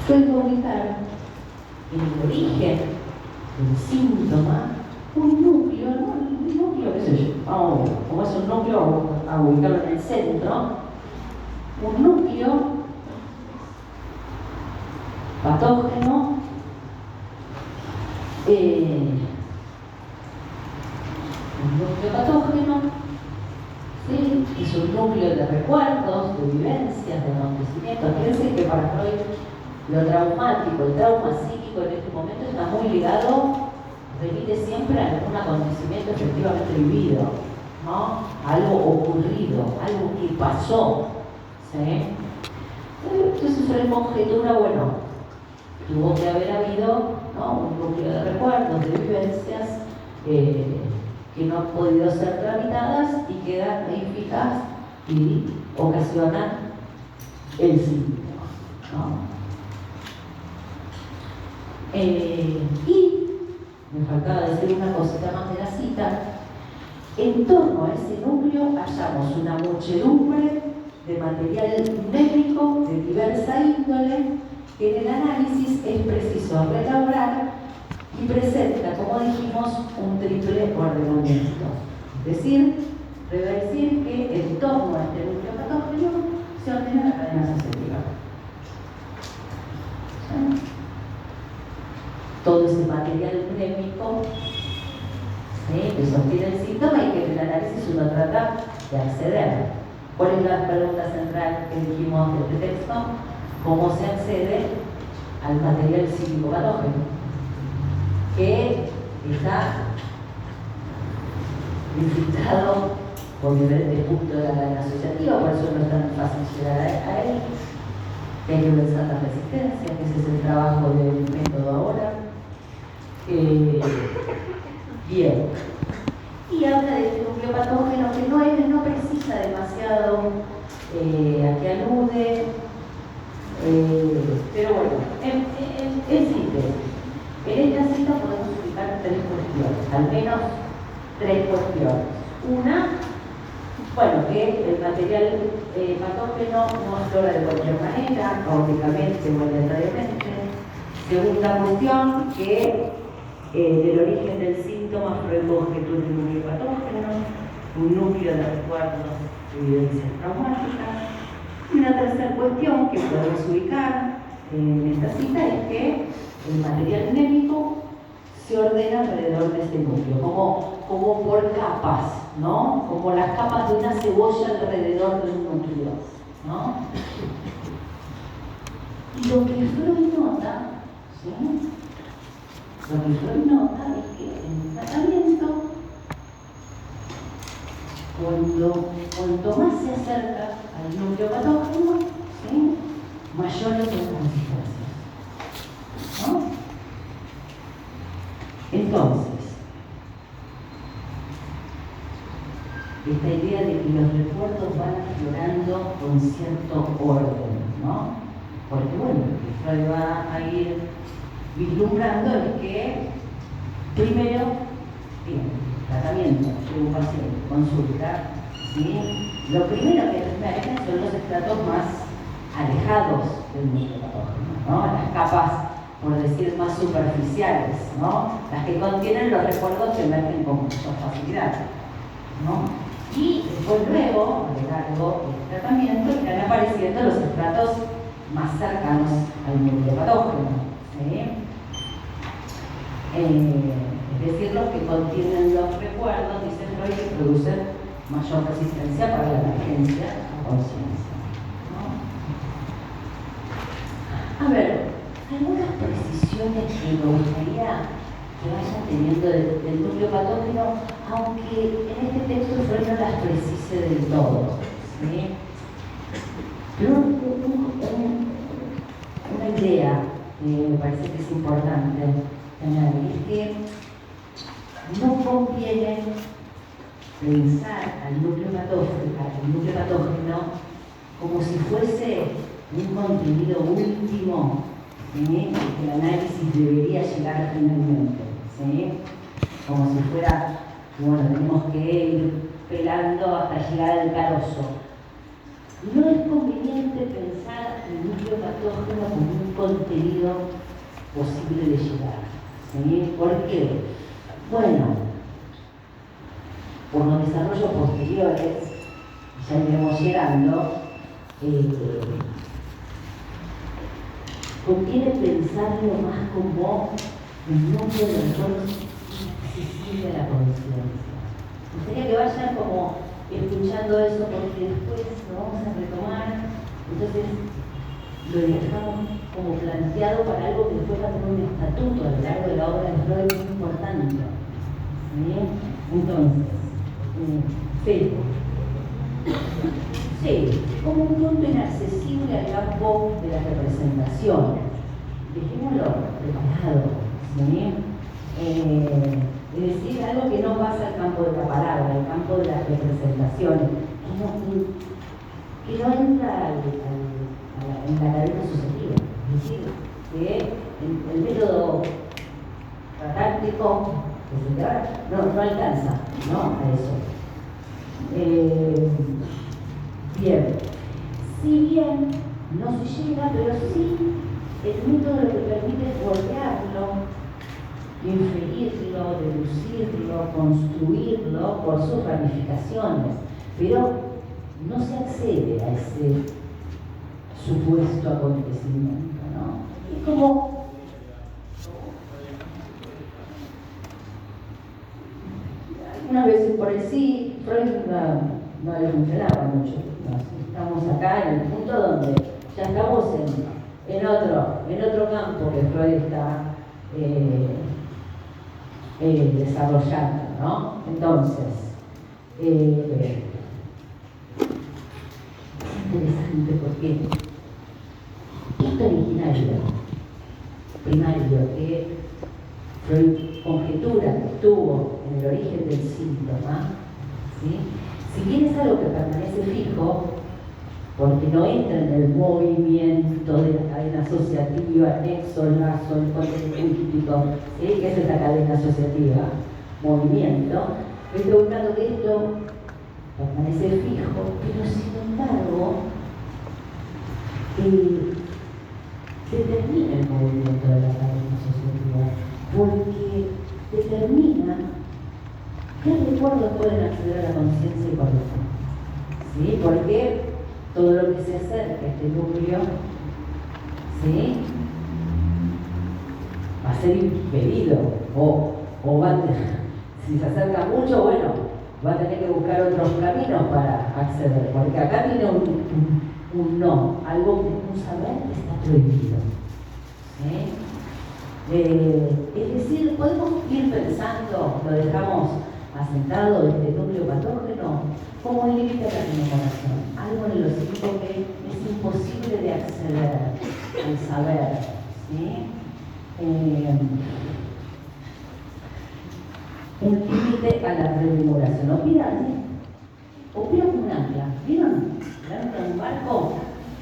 Suelo ubicar en el origen del síntoma un núcleo, ¿no? Un núcleo, qué sé yo, vamos, como es un núcleo, a ubicarlo en el centro, un núcleo patógeno, ¿sí? Es un núcleo de recuerdos, de vivencias, de acontecimientos. Quiere decir que para Freud lo traumático, el trauma psíquico en este momento está muy ligado, remite siempre a algún acontecimiento efectivamente vivido, ¿no? Algo ocurrido, algo que pasó, ¿sí? Entonces se conjetura, bueno, tuvo que haber habido, ¿no?, un núcleo de recuerdos, de vivencias que no han podido ser tramitadas y quedan ahí fijas y ocasionan el síntoma, ¿no? Y me faltaba decir una cosita más de la cita. En torno a ese núcleo hallamos una muchedumbre de material mnémico de diversa índole que en el análisis es preciso relabrar y presenta, como dijimos, un triple ordenamiento. Es decir, debe decir que en torno a este núcleo patógeno se ordena la cadena asociativa. ¿Sí? Todo ese material mnémico, ¿sí?, que sostiene el síntoma y que en el análisis uno trata de acceder. ¿Cuál es la pregunta central que dijimos de este texto? ¿Cómo se accede al material psíquico patógeno? Que está infiltrado por diferentes puntos de la cadena asociativa, por eso no es tan fácil llegar a él. Que hay que pensar la resistencia, que ese es el trabajo del método ahora. Bien. Y habla de este núcleo patógeno que no precisa demasiado a qué alude, pero bueno, en síntesis, en esta cita podemos ubicar tres cuestiones, al menos tres cuestiones. Una, bueno, que el material material patógeno no aflora de cualquier manera, caóticamente o aleatoriamente. Segunda cuestión, que del origen del síntoma Freud conjetura un núcleo patógeno, un núcleo de recuerdos de vivencias traumáticas. Y una tercera cuestión que podemos ubicar en esta cita es que el material médico se ordena alrededor de este núcleo, como por capas, ¿no? Como las capas de una cebolla alrededor de un núcleo, ¿no? Y lo que Freud nota, ¿sí? Lo que Freud nota es que en el tratamiento, cuanto más se acerca al núcleo patógeno, ¿sí? Mayores son las consecuencias, ¿no? Entonces, esta idea de que los recuerdos van aflorando con cierto orden, ¿no? Porque bueno, lo que Freud va a ir vislumbrando es que primero, bien, tratamiento de un paciente, consulta, ¿sí? Lo primero que emergen son los estratos más alejados del núcleo patógeno, ¿no? Las capas, por decir, más superficiales, ¿no? Las que contienen los recuerdos que emergen con mayor facilidad, ¿no? Y después luego, a lo largo del tratamiento, irán apareciendo los estratos más cercanos al núcleo patógeno, ¿sí? Es decir, los que contienen los recuerdos, dice Freud, que producen mayor resistencia para la emergencia a conciencia, ¿no? A ver, algunas precisiones que me gustaría que vayan teniendo del núcleo patógeno, aunque en este texto Freud no las precise del todo, ¿sí? Pero una idea que me parece que es importante tener es que no conviene pensar al núcleo patógeno como si fuese un contenido último, ¿sí? Que el análisis debería llegar finalmente, ¿sí? Como si fuera, bueno, tenemos que ir pelando hasta llegar al carozo. No es conveniente pensar el núcleo patógeno como un contenido posible de llegar, ¿sí? ¿Por qué? Bueno, por los desarrollos posteriores, ya iremos llegando, conviene pensarlo más como un núcleo de recuerdos inaccesible a la conciencia. Me gustaría que vayan como escuchando eso, porque después lo vamos a retomar. Entonces lo dejamos como planteado para algo que después va a tener un estatuto a lo largo de la obra de Freud muy importante. ¿Bien? Entonces, sí, como un punto inaccesible al campo de la representación. Dejémoslo preparado, ¿sí? Es decir, algo que no pasa al campo de la palabra, al campo de las representaciones, que no entra en la cadena asociativa. Es decir, que el método práctico no alcanza, ¿no? A eso. Bien, si bien no se llega, pero sí el método lo que permite es bordearlo, inferirlo, deducirlo, construirlo por sus ramificaciones, pero no se accede a ese supuesto acontecimiento, ¿no? Es como algunas veces por el sí, Freud no le funcionaba mucho. Estamos acá en el punto donde ya estamos en otro campo que Freud está desarrollando, ¿no? Entonces, es interesante porque esto originario, primario, que Freud conjetura que estuvo en el origen del síntoma, ¿sí? Si bien es algo que permanece fijo, porque no entra en el movimiento de la cadena asociativa, nexo, lazo, el contenido típico, ¿sí? Que es esta cadena asociativa, movimiento, estoy buscando que esto permanece fijo, pero sin embargo determina el movimiento de la cadena asociativa, porque determina qué recuerdos pueden acceder a la conciencia y cuáles no. ¿Sí? Porque todo lo que se acerca a este núcleo, ¿sí?, va a ser impedido o va a tener, si se acerca mucho, bueno, va a tener que buscar otros caminos para acceder, porque acá tiene un no, algo que un saber que está prohibido. ¿Sí? Es decir, podemos ir pensando, lo dejamos asentado este núcleo patógeno como un límite a la conmemoración, algo en lo psíquico que es imposible de acceder al saber. ¿Sí? Un límite a la rememoración. Opera como un ancla. ¿Vieron? El ancla de un barco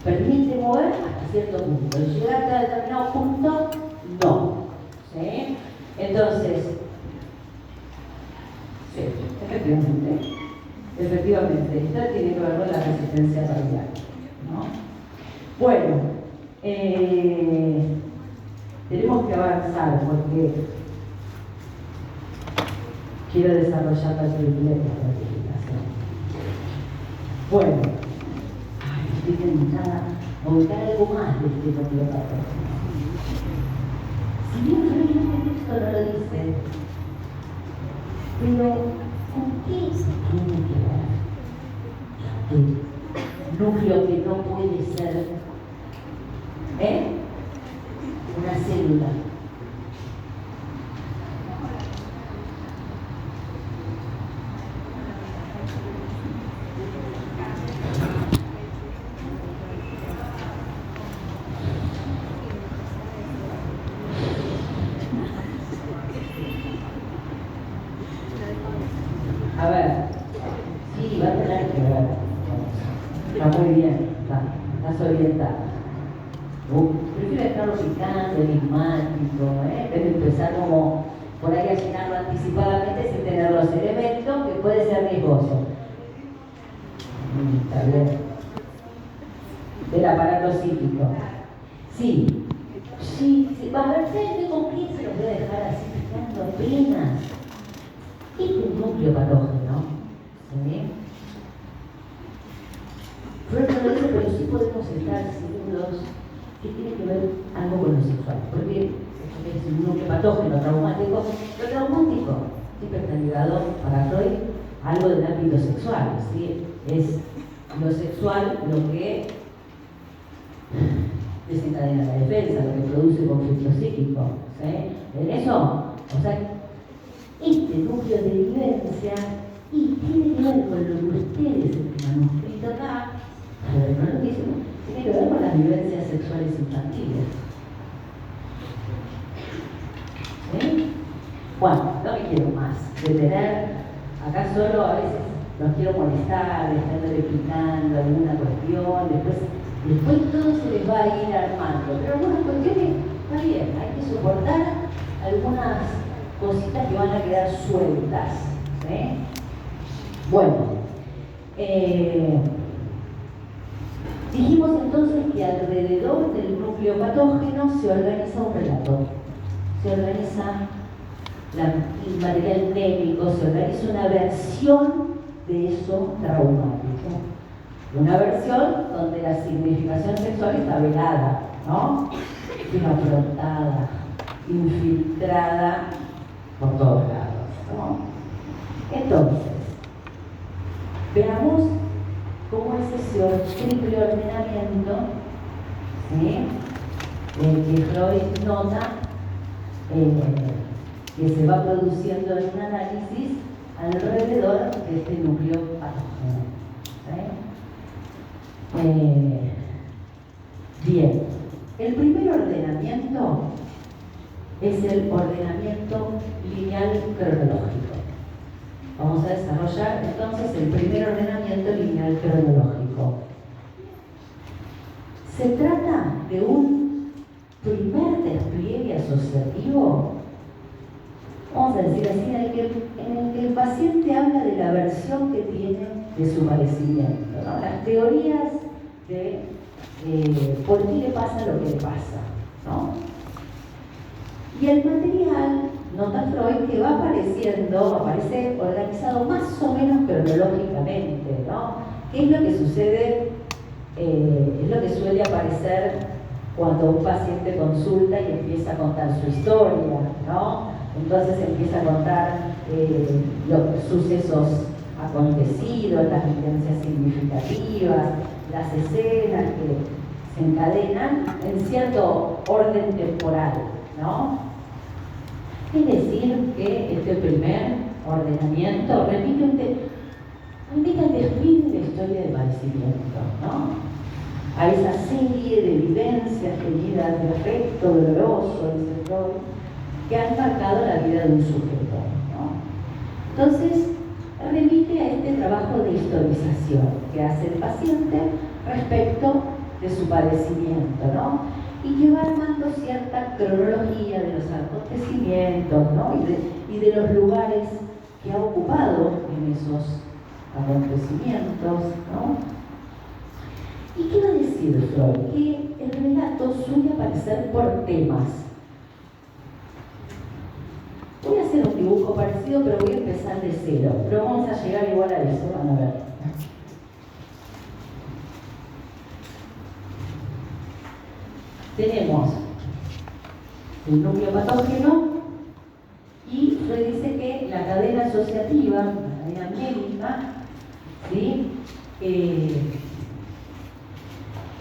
permite mover hasta cierto punto. Y llegar hasta determinado punto, no. ¿Sí? Entonces, sí, efectivamente, esto tiene que ver con la resistencia radial, ¿no? Bueno, tenemos que avanzar porque quiero desarrollar la teoría de la gratificación. Bueno, estoy tentada a buscar algo más de este núcleo patógeno. Si bien Freud en este texto no lo dice, pero ¿con qué se tiene que ver este núcleo que no puede ser una célula? A ver, sí, va a tener que ver. Está muy bien, estás orientada. Prefiero dejarlo picante, enigmático, debe empezar como por ahí a llenarlo anticipadamente sin tener los elementos, que puede ser riesgoso. Está bien. Del aparato psíquico. Sí. Va a ver, ¿con quién se lo voy a dejar así picando apenas? Este es un núcleo patógeno. ¿Sí? Freud no lo dice, pero sí podemos estar seguros que tiene que ver algo con lo sexual. Porque es un núcleo patógeno traumático. Lo traumático siempre está ligado para Freud a algo del ámbito sexual. ¿Sí? Es lo sexual lo que desencadena la defensa, lo que produce conflicto psíquico. ¿Sí? En eso, o sea, este núcleo de vivencia y tiene que ver con lo que ustedes en el manuscrito acá, pero no lo dicen, tiene que ver con las vivencias sexuales infantiles. ¿Sí? Bueno, no me quiero más detener, acá solo a veces los quiero molestar, estarle explicando alguna cuestión, después todo se les va a ir armando, pero algunas cuestiones está bien, hay que soportar algunas cositas que van a quedar sueltas. ¿Sí? Bueno, dijimos entonces que alrededor del núcleo patógeno se organiza un relato, se organiza el material mnémico, se organiza una versión de eso traumático. Una versión donde la significación sexual está velada, ¿no? Pero afrontada, infiltrada por todos lados, ¿no? Entonces, veamos cómo es ese triple ordenamiento, ¿sí?, que Freud nota, que se va produciendo en un análisis alrededor de este núcleo patógeno. ¿Sí? Bien, el primer ordenamiento es el ordenamiento lineal cronológico. Vamos a desarrollar entonces el primer ordenamiento lineal cronológico. Se trata de un primer despliegue asociativo, vamos a decir así, en el que el paciente habla de la versión que tiene de su padecimiento, ¿no? Las teorías de por qué le pasa lo que le pasa, ¿no? Y el material, nota Freud, que aparece organizado más o menos cronológicamente, ¿no? ¿Qué es lo que sucede? Es lo que suele aparecer cuando un paciente consulta y empieza a contar su historia, ¿no? Entonces empieza a contar los sucesos acontecidos, las vivencias significativas, las escenas que se encadenan en cierto orden temporal, ¿no? Es decir, que este primer ordenamiento remite al despliegue de la historia del padecimiento, ¿no? A esa serie de vivencias, heridas de afecto doloroso, dice Freud, que han marcado la vida de un sujeto, ¿no? Entonces, remite a este trabajo de historización que hace el paciente respecto de su padecimiento, ¿no? Y que va armando cierta cronología de los acontecimientos, ¿no? y de los lugares que ha ocupado en esos acontecimientos, ¿no? ¿Y qué va a decir Freud? Que el relato suele aparecer por temas. Voy a hacer un dibujo parecido, pero voy a empezar de cero. Pero vamos a llegar igual a eso, van a ver. Tenemos el núcleo patógeno y Freud dice que la cadena asociativa, la cadena médica, ¿sí?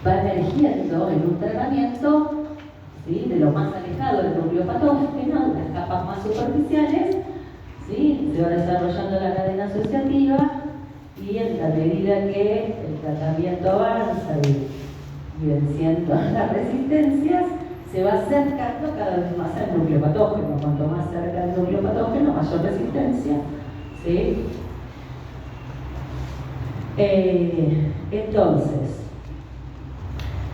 Va emergiendo en un tratamiento, ¿sí? De lo más alejado del núcleo patógeno, de las capas más superficiales, ¿sí? Se va desarrollando la cadena asociativa y en la medida que el tratamiento avanza y venciendo las resistencias, se va acercando cada vez más al núcleo patógeno. Cuanto más cerca del núcleo patógeno, mayor resistencia, ¿sí? Entonces,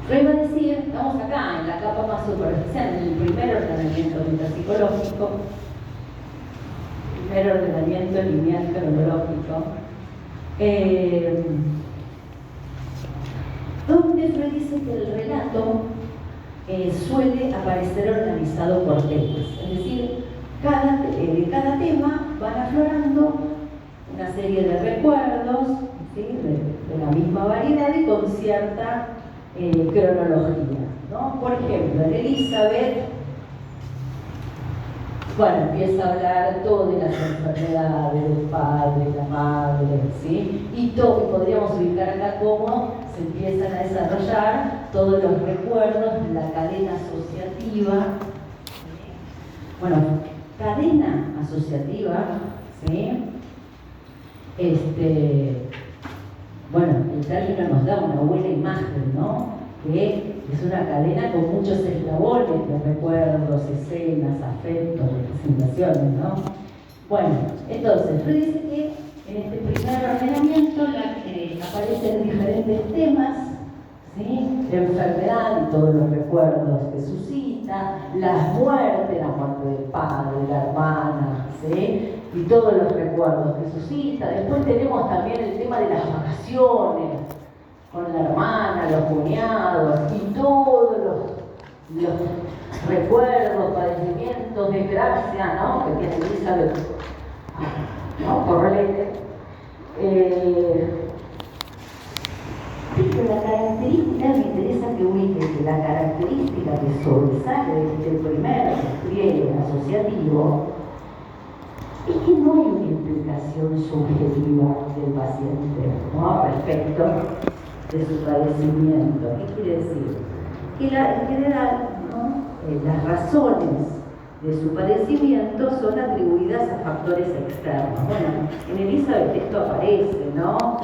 Freud va a decir, estamos acá en la capa más superficial, en el primer ordenamiento metapsicológico, primer ordenamiento lineal cronológico, donde Freud dice que el relato suele aparecer organizado por temas, es decir, de cada tema van aflorando una serie de recuerdos, ¿sí? de la misma variedad y con cierta cronología, ¿no? Por ejemplo, en Elizabeth, bueno, empieza a hablar todo de las enfermedades del padre, la madre, ¿sí? Y podríamos ubicar acá cómo se empiezan a desarrollar todos los recuerdos, la cadena asociativa. Bueno, cadena asociativa, ¿sí? Bueno, el término nos da una buena imagen, ¿no? Que es una cadena con muchos eslabones de recuerdos, escenas, afectos, representaciones, ¿no? Bueno, entonces, Freud dice que en este primer ordenamiento aparecen diferentes temas, ¿sí? La enfermedad y todos los recuerdos que suscita, la muerte del padre, de la hermana, ¿sí? Y todos los recuerdos que suscita. Después tenemos también el tema de las vacaciones, con la hermana, los cuñados, y todos los recuerdos, padecimientos, desgracia, ¿no? Que tiene Elizabeth, ¿no? Correlete. La característica, me interesa que ubique que la característica que sobresale de este primer despliegue asociativo es que no hay una implicación subjetiva del paciente, ¿no? Respecto de su padecimiento. ¿Qué quiere decir? Que en general, ¿no? Las razones de su padecimiento son atribuidas a factores externos. Bueno, en Elizabeth esto aparece, ¿no?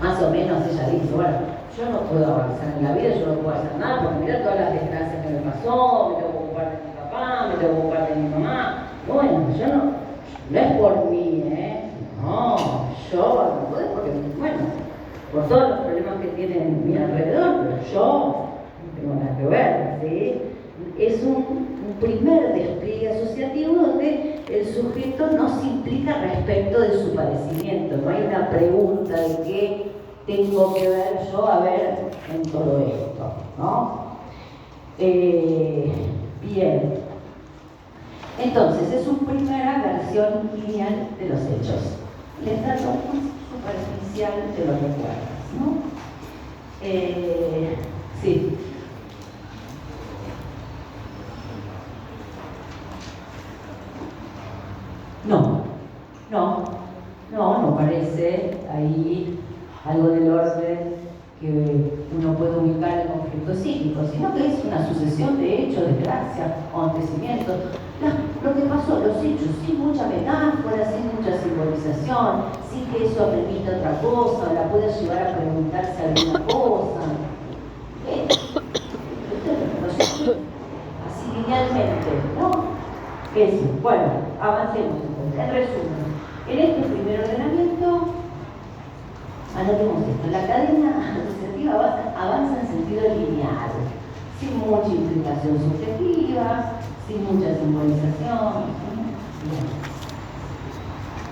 Más o menos ella dice, bueno, yo no puedo avanzar en la vida, yo no puedo hacer nada, porque mirá todas las desgracias que me pasó, me tengo que ocupar de mi papá, me tengo que ocupar de mi mamá. Bueno, yo no es por mí, no, yo no puedo porque, bueno, por todos los problemas que tienen mi alrededor, pero yo no tengo nada que ver, ¿sí? Es un primer despliegue asociativo donde el sujeto no se implica respecto de su padecimiento, no hay una pregunta de qué tengo que ver yo a ver en todo esto, ¿no? Bien, entonces es una primera versión lineal de los hechos, el estrato superficial de los recuerdos, ¿no? Sí. No parece ahí algo del orden que uno puede ubicar en conflicto psíquico, sino que es una sucesión de hechos, desgracias, acontecimientos, lo que pasó, los hechos, sin mucha metáfora, sin mucha simbolización, sin que eso permita otra cosa, o la pueda llevar a preguntarse alguna cosa. Así linealmente, ¿no? Eso. Bueno, avancemos entonces. En resumen, en este primer ordenamiento, anotemos esto, la cadena asociativa avanza en sentido lineal, sin mucha implicación subjetiva, sin mucha simbolización.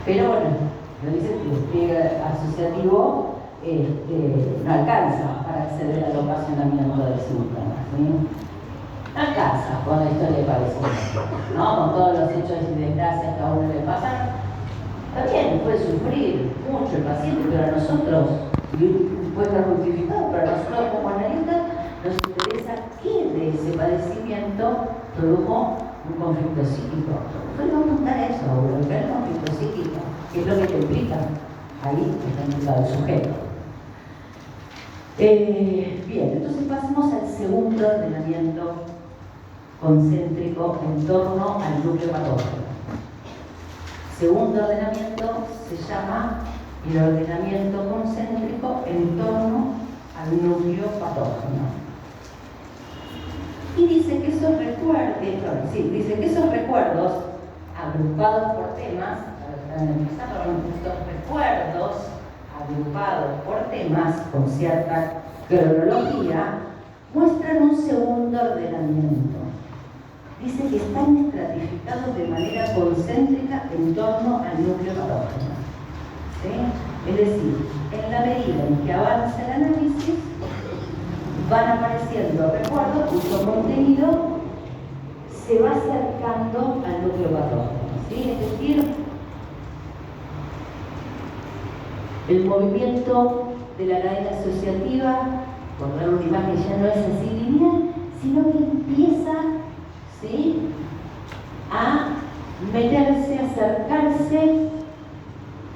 Pero bueno, lo dice que el despliegue asociativo no alcanza para acceder al ocasionamiento del síntoma, ¿sí? No alcanza con la historia de padecimiento, ¿no? Con todos los hechos y desgracias que a uno le pasan. También puede sufrir mucho el paciente, pero a nosotros, y puede estar justificado, pero a nosotros como analistas nos interesa qué de ese padecimiento produjo un conflicto psíquico. Nosotros vamos a apuntar a eso, a lo que es el conflicto psíquico, que es lo que te implica. Ahí está implicado el sujeto. Bien, entonces pasemos al segundo ordenamiento concéntrico en torno al núcleo patógeno. Segundo ordenamiento se llama el ordenamiento concéntrico en torno al núcleo patógeno. Y dice que esos recuerdos agrupados por temas, estos recuerdos agrupados por temas con cierta cronología, muestran un segundo ordenamiento. Dice que están estratificados de manera concéntrica en torno al núcleo patógeno. ¿Sí? Es decir, en la medida en que avanza el análisis, van apareciendo recuerdos cuyo contenido se va acercando al núcleo patógeno. ¿Sí? Es decir, el movimiento de la cadena asociativa, por dar una imagen, ya no es así lineal, sino que empieza, ¿sí?, a meterse, a acercarse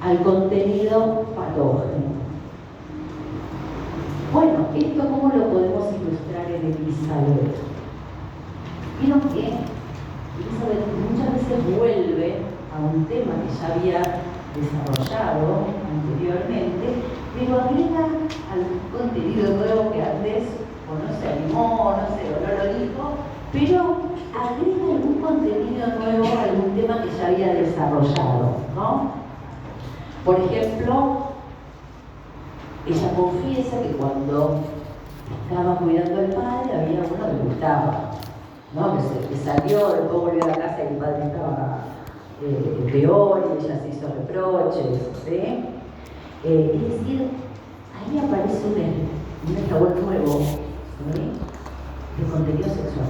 al contenido patógeno. Bueno, ¿esto cómo lo podemos ilustrar en Elizabeth? Vieron que Elizabeth muchas veces vuelve a un tema que ya había desarrollado anteriormente, pero agrega algún contenido nuevo que antes o no se animó, no sé, o no lo dijo, pero agrega algún contenido nuevo, algún tema que ya había desarrollado, ¿no? Por ejemplo, ella confiesa que cuando estaba cuidando al padre había uno que le gustaba, ¿no? Que salió, después volvió a la casa y el padre estaba peor y ella se hizo reproches, ¿sí? Es decir, ahí aparece un eslabón nuevo, ¿sí?, de contenido sexual.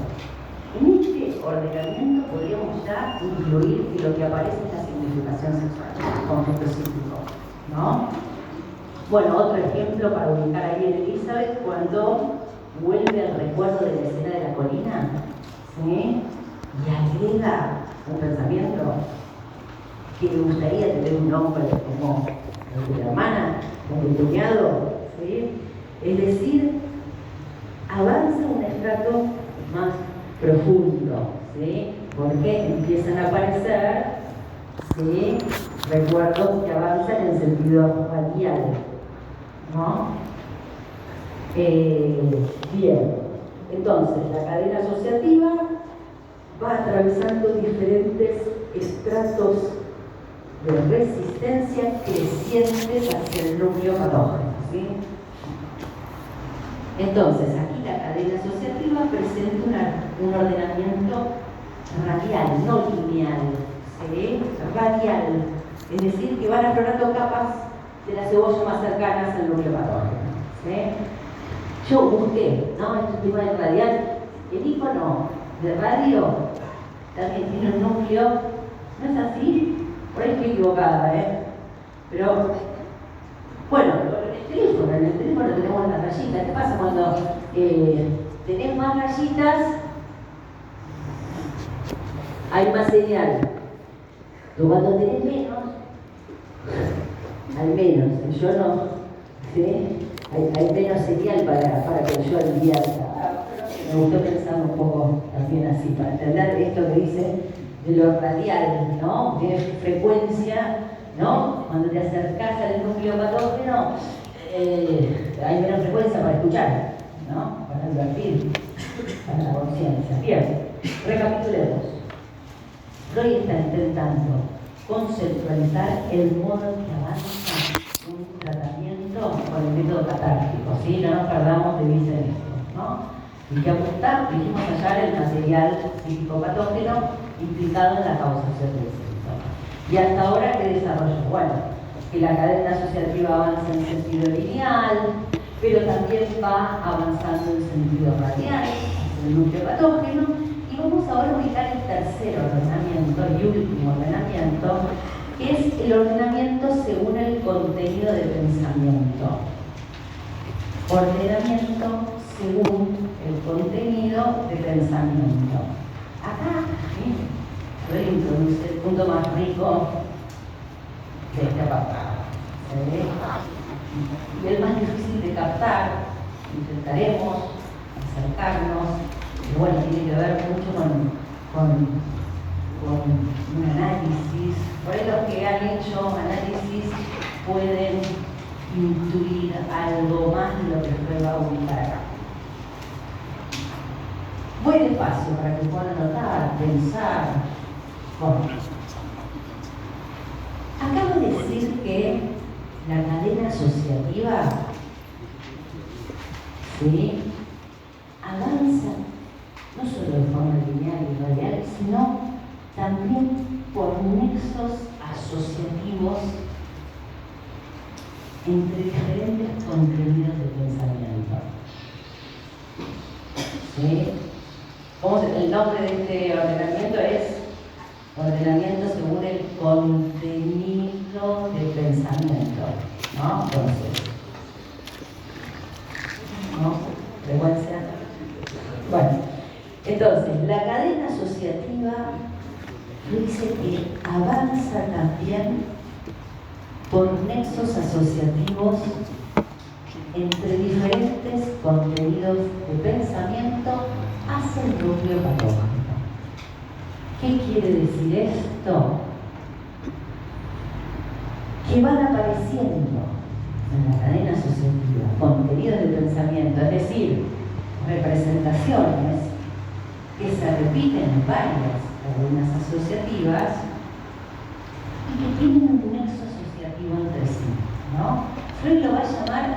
En este ordenamiento podríamos ya incluir que lo que aparece es la significación sexual, conflicto psíquico, ¿no? Bueno, otro ejemplo para ubicar ahí en Elizabeth, cuando vuelve al recuerdo de la escena de la colina, ¿sí?, y agrega un pensamiento que le gustaría tener un hombre como el de la hermana, como el cuñado, ¿sí? Es decir, avanza un estrato más profundo, ¿sí?, porque empiezan a aparecer, ¿sí?, recuerdos que avanzan en sentido radial, ¿no? Bien, entonces la cadena asociativa va atravesando diferentes estratos de resistencia crecientes hacia el núcleo patógeno, ¿sí? Entonces, aquí la cadena asociativa presenta un ordenamiento radial, no lineal, ¿sí? Radial, es decir, que van aflorando capas de la cebolla más cercanas al núcleo patógeno, ¿sí? Yo busqué, ¿no? Este tema del radial, el icono de radio también tiene un núcleo, ¿no es así? Por ahí estoy equivocada, pero, bueno, en el teléfono tenemos las rayitas. ¿Qué pasa cuando tenés más rayitas? Hay más señal. Pero cuando tenés menos, hay menos. Yo no, ¿sí? Hay menos señal para que yo invierta. Me gustó pensar un poco también así, para entender esto que dice de lo radial, ¿no? Tiene frecuencia, ¿no? Cuando te acercás al núcleo patógeno, hay menos frecuencia para escuchar, ¿no? Para advertir, para la conciencia. Bien, recapitulemos. Freud está intentando conceptualizar el modo en que avanza un tratamiento con el método catártico, ¿sí? No nos perdamos de vista en esto, ¿no? Y que apuntar, dijimos hallar el material psicopatógeno implicado en la causación del síntoma. Y hasta ahora, ¿qué desarrollo? Bueno, que la cadena asociativa avanza en sentido lineal, pero también va avanzando en sentido radial, hacia el núcleo patógeno. Y vamos ahora a ubicar el tercer ordenamiento y último ordenamiento, que es el ordenamiento según el contenido de pensamiento. Ordenamiento según el contenido de pensamiento. Acá, voy a introducir el punto más rico de este apartado. Y el más difícil de captar. Intentaremos acercarnos, y bueno, tiene que ver mucho con un análisis. Por ahí los que han hecho análisis pueden intuir algo más de lo que Freud va a ubicar acá. Voy despacio para que puedan anotar, pensar. Bueno, acabo de decir que la cadena asociativa, ¿sí?, avanza no solo de forma lineal y radial, sino también por nexos asociativos entre diferentes contenidos de pensamiento. ¿Sí? El nombre de este ordenamiento es ordenamiento según el contenido de pensamiento, ¿no? Entonces, ¿no? Frecuencia. Bueno, entonces, la cadena asociativa dice que avanza también por nexos asociativos entre diferentes contenidos de pensamiento hacia el núcleo patógeno. ¿Qué quiere decir esto? Que van apareciendo en la cadena asociativa contenidos de pensamiento, es decir, representaciones que se repiten en varias cadenas asociativas y que tienen un nexo asociativo entre sí, ¿no? Freud lo va a llamar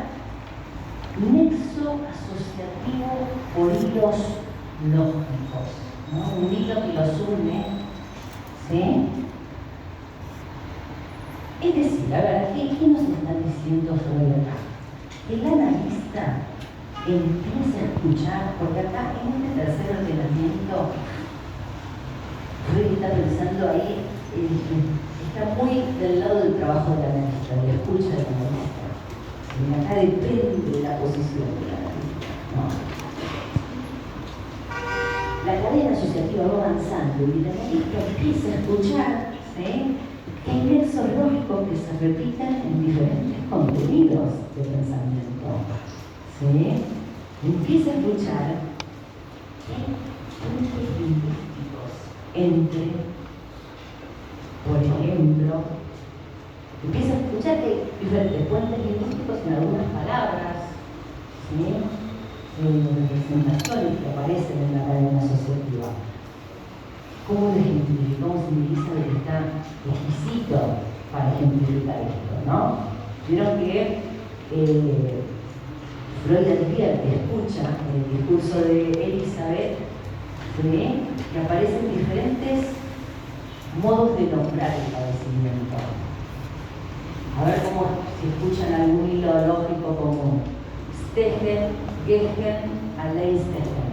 nexo asociativo por hilos lógicos, ¿no? Un hilo que los une, ¿sí? Es decir, a ver, ¿qué nos está diciendo Freud acá? El analista empieza a escuchar, porque acá en este tercer ordenamiento, Freud está pensando ahí, está muy del lado del trabajo del analista, de la escucha del analista. Y acá depende de la posición del analista, ¿no? La cadena asociativa va avanzando y el analista empieza a escuchar, ¿sí?, que hay nexos lógicos que se repiten en diferentes contenidos de pensamiento, ¿sí? Empieza a escuchar que hay puentes lingüísticos entre, por ejemplo, empieza a escuchar que hay diferentes puentes lingüísticos en algunas palabras, ¿sí?, representaciones que aparecen en la cadena asociativa. ¿Cómo lo ejemplifica? ¿Cómo se utiliza lo que está exquisito para ejemplificar esto, ¿no? Vieron que Freud advierte, escucha en el discurso de Elizabeth, ¿sí?, que aparecen diferentes modos de nombrar el padecimiento. A ver cómo si escuchan algún hilo lógico común. Stechen, Gehen, Alleinstechen,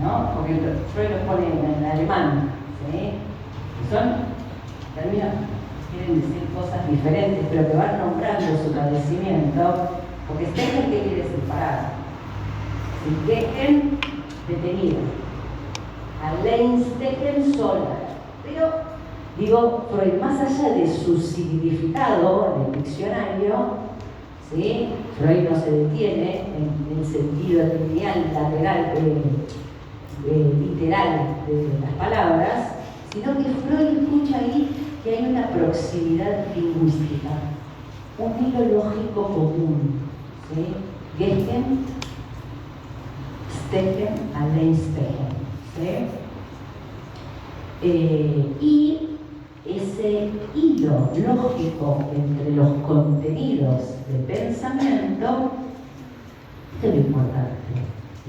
¿no? Porque Freud los pone en alemán, ¿sí? Son términos que quieren decir cosas diferentes, pero que van nombrando su padecimiento, porque Stechen, ¿qué quiere decir? Parado. Gehen, detenido. Alleinstechen, sola. Pero, digo, Freud, más allá de su significado en el diccionario, ¿sí? Freud no se detiene en el sentido lineal, lateral, literal de las palabras, sino que Freud escucha ahí que hay una proximidad lingüística, un hilo lógico común, ¿sí? Gehen, Stechen, Alleinstechen, ¿sí? Y ese hilo lógico entre los contenidos de pensamiento, esto es lo importante,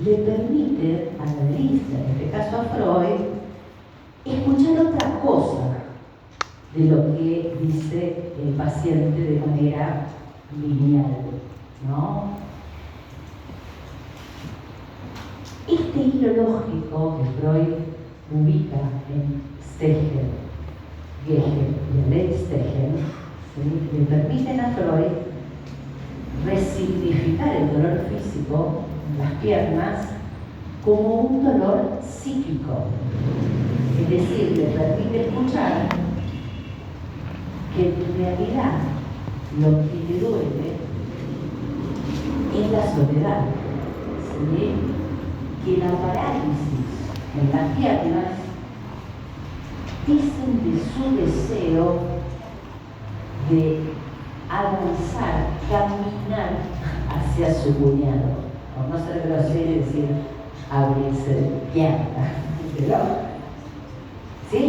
le permite al analista, en este caso a Freud, escuchar otra cosa de lo que dice el paciente de manera lineal, ¿no? Este hilo lógico que Freud ubica en Stechen, Gehen y Alleinstechen, ¿sí? Le permiten a Freud resignificar el dolor físico en las piernas como un dolor psíquico. Es decir, le permite escuchar que en realidad lo que le duele es la soledad, ¿sí? Que la parálisis en las piernas dicen de su deseo de avanzar, caminar hacia su cuñado. Por no ser grosero y decir abrirse de pierna. ¿Sí?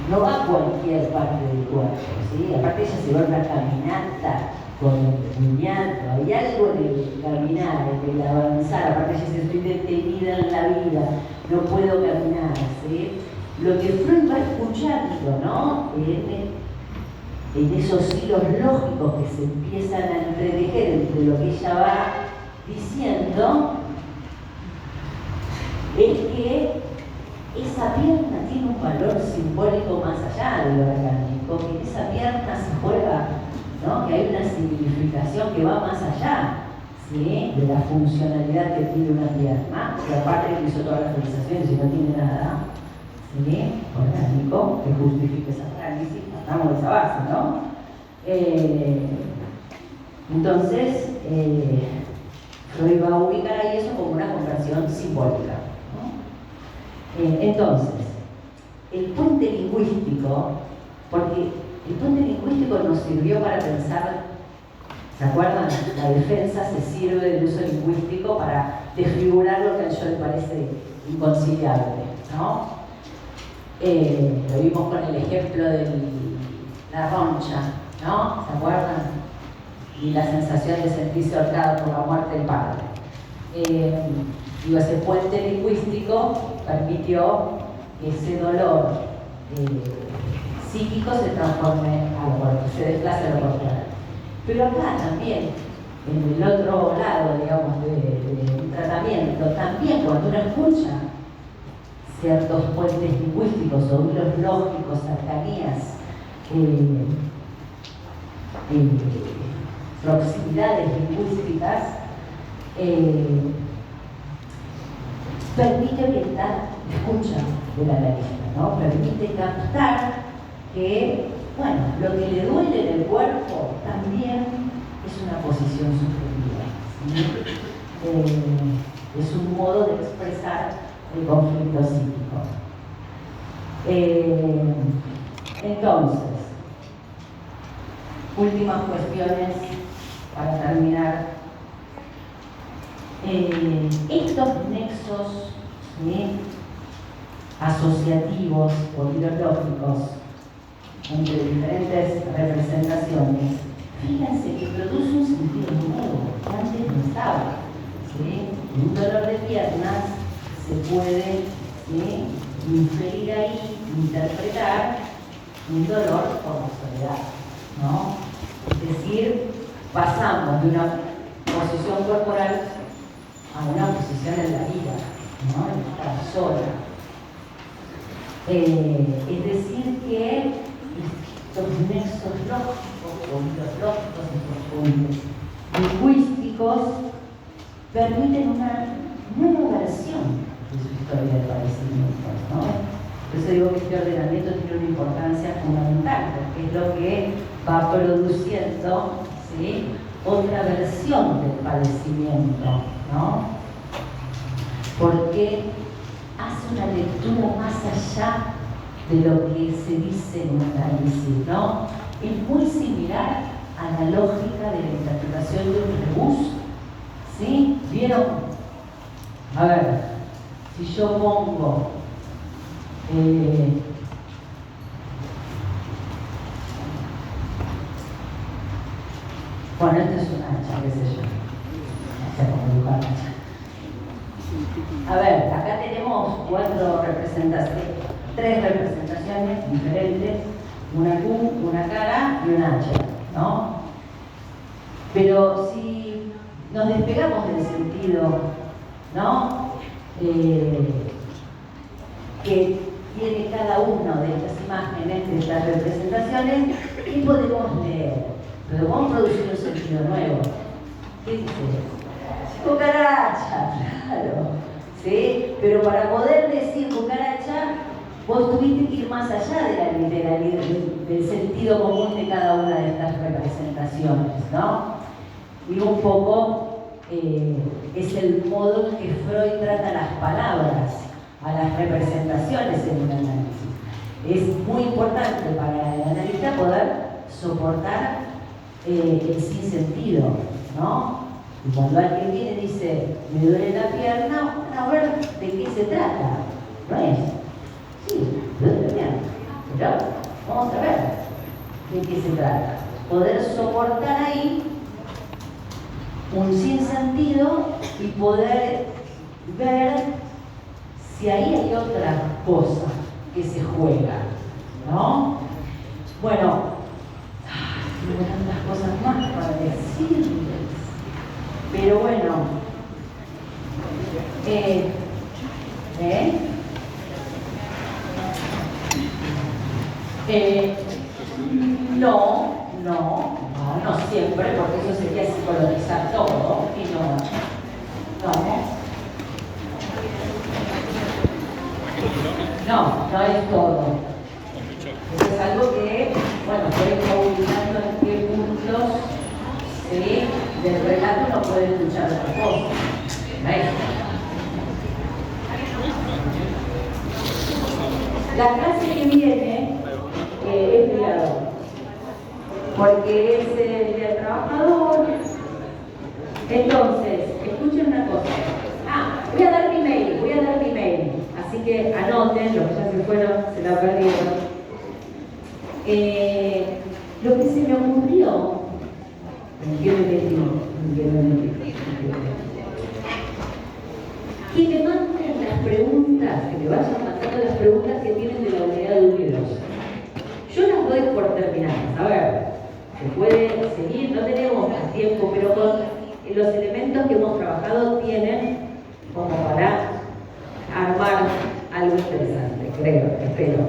No va a cualquier parte del cuerpo, ¿sí? Aparte ella se va a una caminata con el cuñado, hay algo en el caminar, en el avanzar, aparte ella se estoy detenida en la vida, no puedo caminar, ¿sí? Lo que Freud va escuchando, ¿no? En esos hilos lógicos que se empiezan a entretejer entre lo que ella va diciendo, es que esa pierna tiene un valor simbólico más allá de lo orgánico, que en esa pierna se juega, ¿no? Que hay una significación que va más allá, ¿sí? De la funcionalidad que tiene una pierna, que aparte que hizo todas las realizaciones y no tiene nada, ¿sí? Orgánico, que justifique esa análisis, partamos de esa base, ¿no? Entonces, Freud va a ubicar ahí eso como una conversión simbólica, ¿no? Entonces, el puente lingüístico, porque el puente lingüístico nos sirvió para pensar, ¿se acuerdan? La defensa se sirve del uso lingüístico para desfigurar lo que a ellos les parece inconciliable, ¿no? Lo vimos con el ejemplo de la roncha, ¿no? ¿Se acuerdan? Y la sensación de sentirse ahorcado por la muerte del padre. Digo, ese puente lingüístico permitió que ese dolor psíquico se transforme a lo corporal, se desplace a lo corporal. Pero acá también, en el otro lado, digamos, de un tratamiento, también cuando uno escucha ciertos puentes lingüísticos o hilos lógicos, cercanías, proximidades lingüísticas, permite orientar la escucha del analista, ¿no? Permite captar que, bueno, lo que le duele en el cuerpo también es una posición subjetiva, ¿sí? Es un modo de expresar el conflicto psíquico. Entonces, últimas cuestiones para terminar. Estos nexos, ¿sí? Asociativos o ideológicos entre diferentes representaciones, fíjense que produce un sentido nuevo que antes no estaba, ¿sí? Un dolor de piernas se puede, ¿sí? inferir ahí, interpretar un dolor por la soledad, ¿no? Es decir, pasamos de una posición corporal a una posición en la vida, ¿no? En estar sola. Es decir, que estos nexos lógicos, o hilos lógicos, estos lingüísticos, permiten una nueva versión de su historia de padecimiento, ¿no? Por eso digo que este ordenamiento tiene una importancia fundamental, porque es lo que va produciendo, ¿sí?, otra versión del padecimiento, ¿no? Porque hace una lectura más allá de lo que se dice en un análisis, ¿no? Es muy similar a la lógica de la interpretación de un rebus, ¿sí? ¿Vieron? A ver, si yo pongo bueno, esto es una hacha, qué sé yo. No sé cómo dibujar hacha. A ver, acá tenemos tres representaciones diferentes, una Q, una cara y una H, ¿no? Pero si nos despegamos del sentido, ¿no?, que tiene cada una de estas imágenes, de estas representaciones, ¿qué podemos leer? Pero vamos a producir un sentido nuevo. ¿Qué dice? Cucaracha, claro, ¿sí? Pero para poder decir cucaracha, vos tuviste que ir más allá de la literalidad, del sentido común de cada una de estas representaciones, ¿no? Y un poco es el modo en que Freud trata las palabras, a las representaciones en un análisis. Es muy importante para el analista poder soportar el sinsentido, ¿no? Y cuando alguien viene y dice, me duele la pierna, a ver de qué se trata. No es, sí, me duele la pierna, pero vamos a ver de qué se trata. Poder soportar ahí un sinsentido y poder ver si ahí hay otra cosa que se juega, ¿no? Bueno, tengo tantas cosas más para decirles, pero bueno, no siempre, porque eso sería psicologizar todo, y no. No es todo. Eso es algo que, bueno, puede ir ubicando en qué puntos, ¿sí?, del relato no puede escuchar otra cosa. ¿Ves? La clase que viene es feriado, porque es el día del trabajador. Entonces, escuchen una cosa. Voy a dar mi mail. Así que anoten, los que ya se fueron, se la perdieron. Lo que se me ocurrió, que me manden las preguntas, que me vayan mandando las preguntas que tienen de la unidad de unidos. Yo las doy por terminadas. A ver, se puede seguir, no tenemos más tiempo, pero con los elementos que hemos trabajado tienen como para armar algo interesante, espero.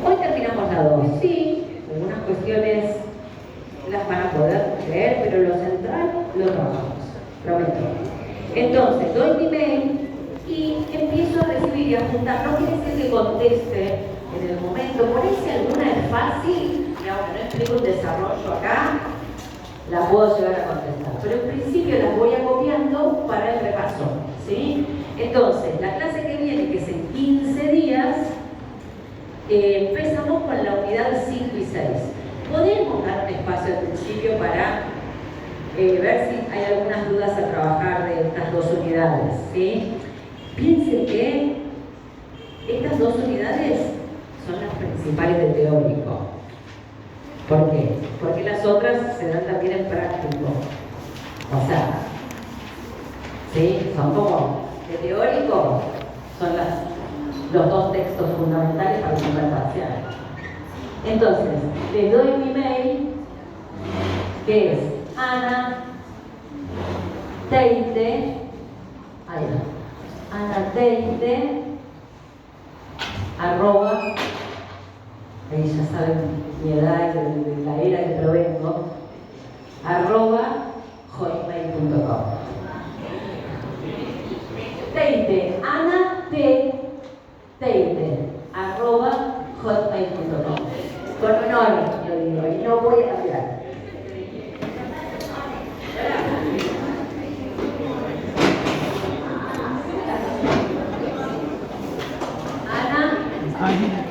Hoy terminamos la 2, sí, algunas cuestiones las van a poder leer, pero lo central lo trabajamos, prometo. Entonces, doy mi mail y empiezo a recibir y a apuntar. No quiere decir que conteste en el momento, por ahí si alguna es fácil, y aunque no explico un desarrollo acá, la puedo llegar a contestar. Pero en principio las voy acopiando para el repaso, ¿sí? Entonces, la clase que viene, que es en 15 días, empezamos con la unidad 5 y 6. Podemos dar un espacio al principio para ver si hay algunas dudas a trabajar de estas dos unidades, ¿sí? Piensen que estas dos unidades son las principales del teórico. ¿Por qué? Porque las otras se dan también en práctico. O sea, ¿sí? Son como de teórico, son las los dos textos fundamentales para el primer parcial. Entonces, les doy mi mail, que es Ana Teite, ahí va, Ana Teite, arroba, ahí ya saben mi edad y de la era que provengo, arroba hotmail.com. Teite, Ana Teite, arroba hotmail.com. Con honor, yo digo, y no voy a cambiar. Ana